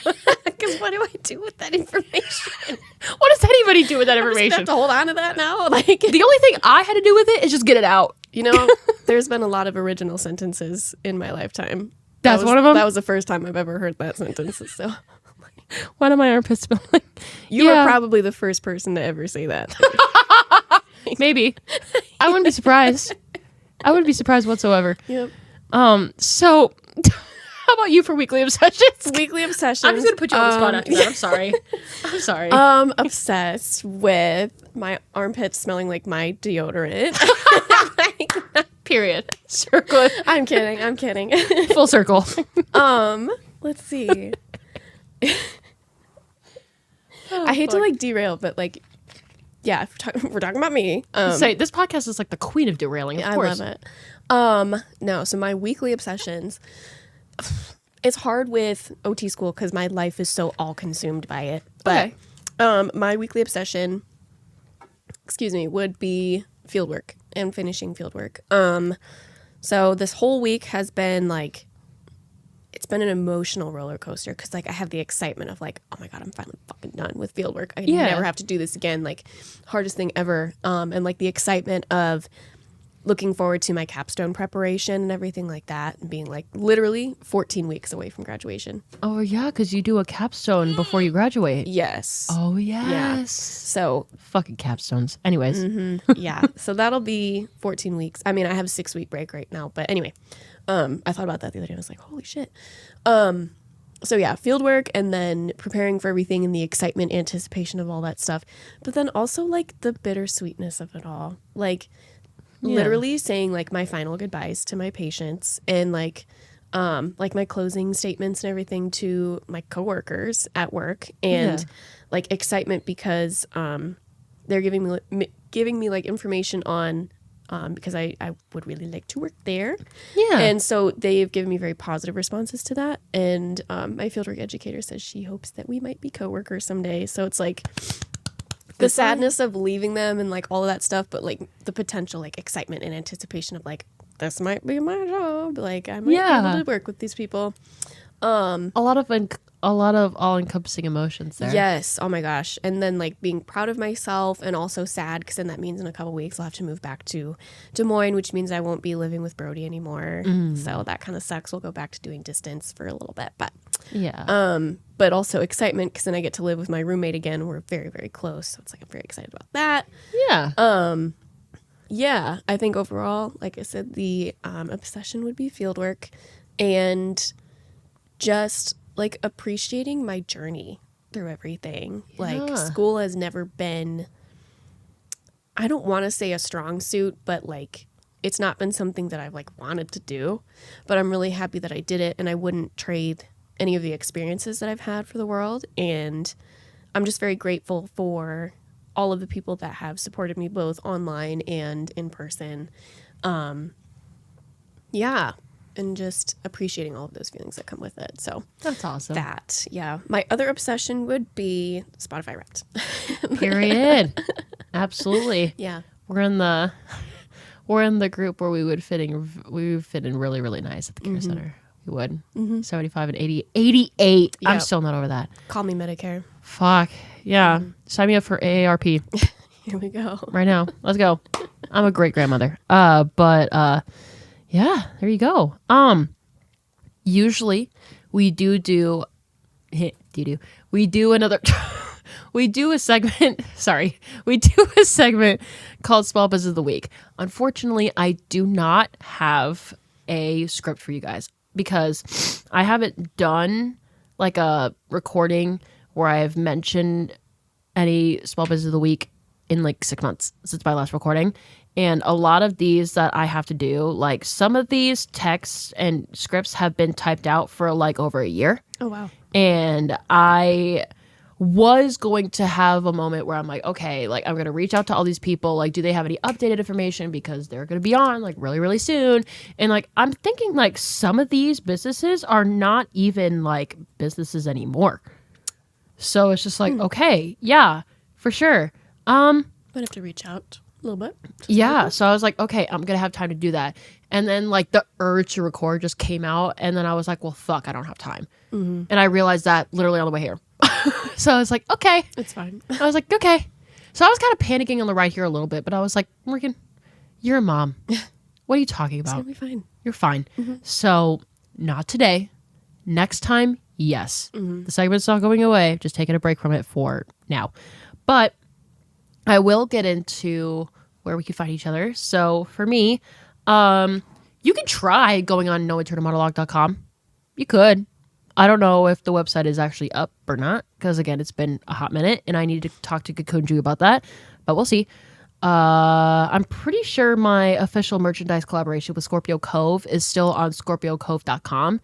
Because what do I do with that information? What does anybody do with that I'm just gonna information? have to hold on to that now. Like, The only thing I had to do with it is just get it out. you know, there's been a lot of original sentences in my lifetime. That's one of them? That was the first time I've ever heard that sentence. So One of my armpits smelling. you were probably the first person to ever say that. Maybe. I wouldn't be surprised. I wouldn't be surprised whatsoever. Yep. So how about you for weekly obsessions? Weekly obsessions. I'm just gonna put you on the spot after that. I'm sorry. I'm sorry. Obsessed with my armpits smelling like my deodorant. Period. Circle. I'm kidding. Full circle. Let's see. I hate to like derail, but like, yeah, if we're talking about me. Say this podcast is like the queen of derailing. Of course. I love it. No, so my weekly obsessions. It's hard with OT school because my life is so all consumed by it. But my weekly obsession, would be fieldwork and finishing fieldwork. So this whole week has been like, it's been an emotional roller coaster because like I have the excitement of like, oh my God, I'm finally fucking done with fieldwork. I never have to do this again. Like hardest thing ever. And like the excitement of looking forward to my capstone preparation and everything like that, and being like literally 14 weeks away from graduation. Oh yeah, because you do a capstone before you graduate. Yes. Oh yes. Yeah. So fucking capstones. Anyways. yeah. So that'll be 14 weeks. I mean, I have a 6-week break right now, but anyway, I thought about that the other day. I was like, holy shit. So yeah, field work and then preparing for everything and the excitement, anticipation of all that stuff. But then also like the bittersweetness of it all. Like literally saying like my final goodbyes to my patients and like my closing statements and everything to my coworkers at work, and like excitement because they're giving me like information on because I would really like to work there. Yeah. And so they've given me very positive responses to that. And my fieldwork educator says she hopes that we might be coworkers someday. So it's like the sadness of leaving them and like all of that stuff, but like the potential like excitement and anticipation of like, this might be my job. Like I might be able to work with these people. A lot of all-encompassing emotions there. Yes. Oh my gosh. And then like being proud of myself and also sad because then that means in a couple weeks I'll have to move back to Des Moines, which means I won't be living with Brody anymore. So that kind of sucks. We'll go back to doing distance for a little bit, but but also excitement because then I get to live with my roommate again. We're very, very close. So it's like I'm very excited about that. Yeah. Yeah. I think overall, like I said, the obsession would be fieldwork and just like appreciating my journey through everything. Like school has never been, I don't want to say a strong suit, but like it's not been something that I've like wanted to do, but I'm really happy that I did it and I wouldn't trade any of the experiences that I've had for the world. And I'm just very grateful for all of the people that have supported me both online and in person. And just appreciating all of those feelings that come with it. So that's awesome. My other obsession would be Spotify Wrapped. Period. Absolutely. Yeah. We're in the group where we would fit in really, really nice at the care center. We would. 75 and 80. 88. Yep. I'm still not over that. Call me Medicare. Fuck. Yeah. Sign me up for AARP. Here we go. Right now. Let's go. I'm a great grandmother. Yeah, there you go. Usually we do a segment. Sorry. We do a segment called Small Business of the Week. Unfortunately, I do not have a script for you guys because I haven't done like a recording where I've mentioned any Small Business of the Week in like 6 months since my last recording. And a lot of these that I have to do, like some of these texts and scripts have been typed out for like over a year. Oh, wow. And I was going to have a moment where I'm like, okay, like I'm going to reach out to all these people. Like, do they have any updated information? Because they're going to be on like really, really soon. And like, I'm thinking like some of these businesses are not even like businesses anymore. So it's just like, okay, yeah, for sure. Might have to reach out a little bit. Yeah. So I was like, okay, I'm going to have time to do that. And then like the urge to record just came out. And then I was like, well, fuck, I don't have time. And I realized that literally on the way here. So I was like, okay. It's fine. I was like, okay. So I was kind of panicking on the ride here a little bit, but I was like, Morgan, you're a mom. What are you talking about? It's gonna be fine. You're fine. So not today. Next time, yes. The segment's not going away. Just taking a break from it for now. But I will get into where we can find each other. So for me, you can try going on nointernamonologue.com. You could. I don't know if the website is actually up or not, because again, it's been a hot minute and I need to talk to Gakunju about that, but we'll see. I'm pretty sure my official merchandise collaboration with Scorpio Cove is still on scorpiocove.com.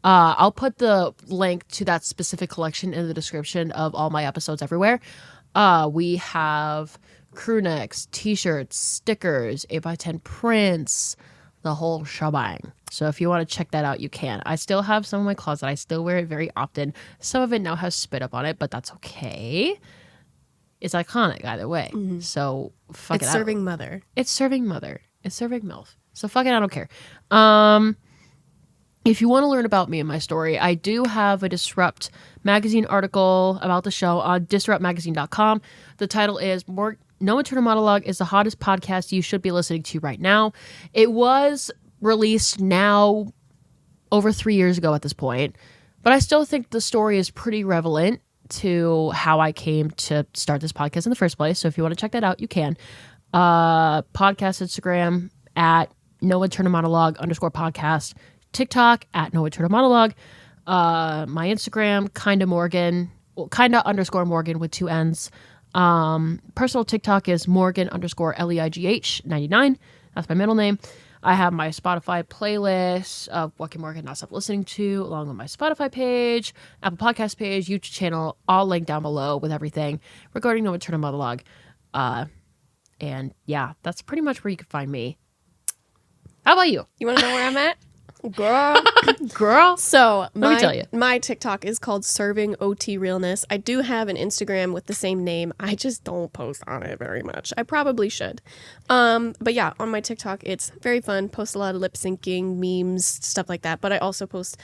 I'll put the link to that specific collection in the description of all my episodes everywhere. We have crew necks, t-shirts, stickers, 8x10 prints, the whole shebang. So if you want to check that out, you can. I still have some in my closet. I still wear it very often. Some of it now has spit up on it, but that's okay. It's iconic either way. So fuck it. It's serving mother. It's serving mother. It's serving MILF. So fuck it, I don't care. If you want to learn about me and my story, I do have a Disrupt magazine article about the show on disruptmagazine.com. The title is No Internal Monologue is the hottest podcast you should be listening to right now. It was released now over 3 years ago at this point, but I still think the story is pretty relevant to how I came to start this podcast in the first place. So if you want to check that out, you can. Podcast Instagram at No Internal Monologue _podcast. TikTok at No Internal Monologue. My Instagram, kinda _ Morgan with 2 N's. Personal TikTok is Morgan _LEIGH 99. That's my middle name. I have my Spotify playlist of what can Morgan not stop listening to, along with my Spotify page, Apple Podcast page, YouTube channel, all linked down below with everything regarding No Internal Monologue. And yeah, that's pretty much where you can find me. How about you? You want to know where I'm at? Girl. So let me tell you. My TikTok is called Serving OT Realness. I do have an Instagram with the same name. I just don't post on it very much. I probably should. But yeah, on my TikTok, it's very fun. Post a lot of lip syncing, memes, stuff like that. But I also post,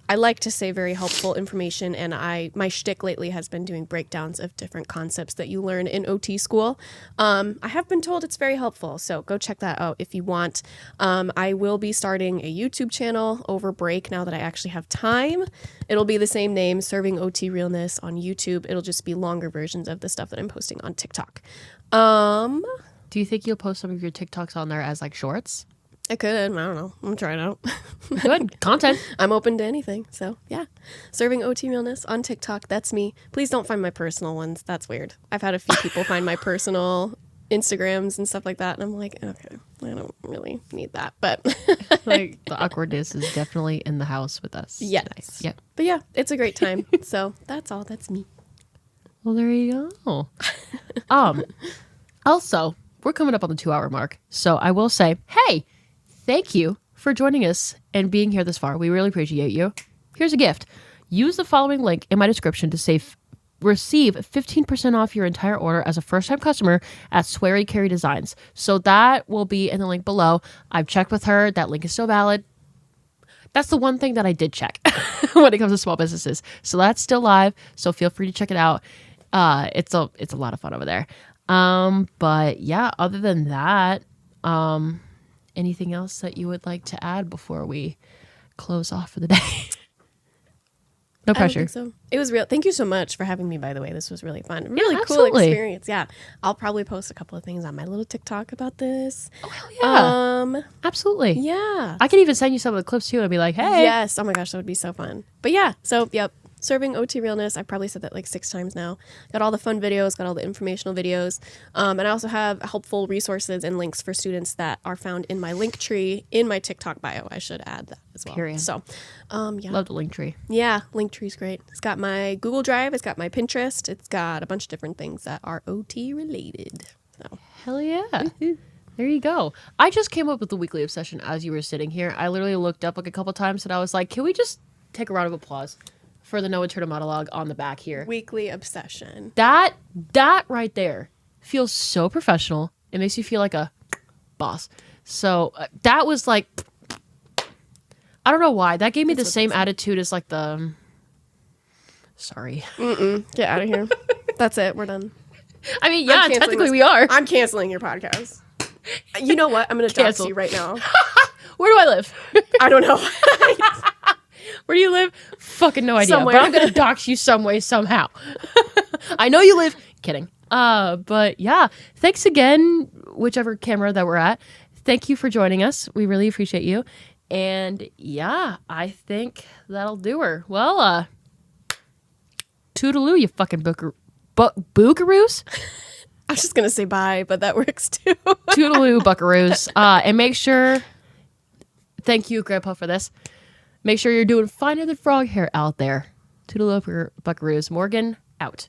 I like to say very helpful information, and my shtick lately has been doing breakdowns of different concepts that you learn in OT school. I have been told it's very helpful, so go check that out if you want. I will be starting a YouTube channel over break now that I actually have time. It'll be the same name, Serving OT Realness on YouTube. It'll just be longer versions of the stuff that I'm posting on TikTok. Do you think you'll post some of your TikToks on there as like shorts? I could. I don't know. I'm trying out. Good content. I'm open to anything. So yeah, Serving OT Realness on TikTok. That's me. Please don't find my personal ones. That's weird. I've had a few people find my personal Instagrams and stuff like that, and I'm like, okay, I don't really need that. But like the awkwardness is definitely in the house with us. Yes. Today. Yep. But yeah, it's a great time. So that's all. That's me. Well, there you go. Also, we're coming up on the 2-hour mark, so I will say, hey. Thank you for joining us and being here this far. We really appreciate you. Here's a gift. Use the following link in my description to receive 15% off your entire order as a first-time customer at Sweary Carry Designs. So that will be in the link below. I've checked with her. That link is still valid. That's the one thing that I did check when it comes to small businesses. So that's still live. So feel free to check it out. It's a lot of fun over there. But yeah, other than that, anything else that you would like to add before we close off for the day? No pressure. I don't think so. It was real. Thank you so much for having me, by the way. This was really fun. Really cool absolutely. Experience. Yeah. I'll probably post a couple of things on my little TikTok about this. Oh, hell yeah. Absolutely. Yeah. I can even send you some of the clips too and be like, hey. Yes. Oh my gosh, that would be so fun. But yeah. So, yep. serving OT realness. I've probably said that like 6 times now. Got all the fun videos, got all the informational videos. And I also have helpful resources and links for students that are found in my link tree in my TikTok bio. I should add that as well. Period. So, yeah. Love the link tree. Yeah, Linktree's great. It's got my Google Drive, it's got my Pinterest, it's got a bunch of different things that are OT related. So. Hell yeah. There you go. I just came up with the weekly obsession as you were sitting here. I literally looked up like a couple times and I was like, can we just take a round of applause for the No Eternal monologue on the back here? Weekly obsession. That right there feels so professional. It makes you feel like a boss. So that was like, I don't know why. That gave me the same attitude as like the, sorry. Get out of here. That's it. We're done. I mean, yeah, technically we are. I'm canceling your podcast. You know what? I'm going to dox you right now. Where do I live? I don't know. Where do you live? Fucking no idea. Somewhere. But I'm going to dox you some way, somehow. I know you live. Kidding. But yeah, thanks again, whichever camera that we're at. Thank you for joining us. We really appreciate you. And yeah, I think that'll do her. Well, toodaloo, you fucking boogaroos. I was just going to say bye, but that works too. Toodaloo, buckaroos. And make sure, thank you, Grandpa, for this. Make sure you're doing finer than frog hair out there. Toodaloo, buckaroos. Morgan, out.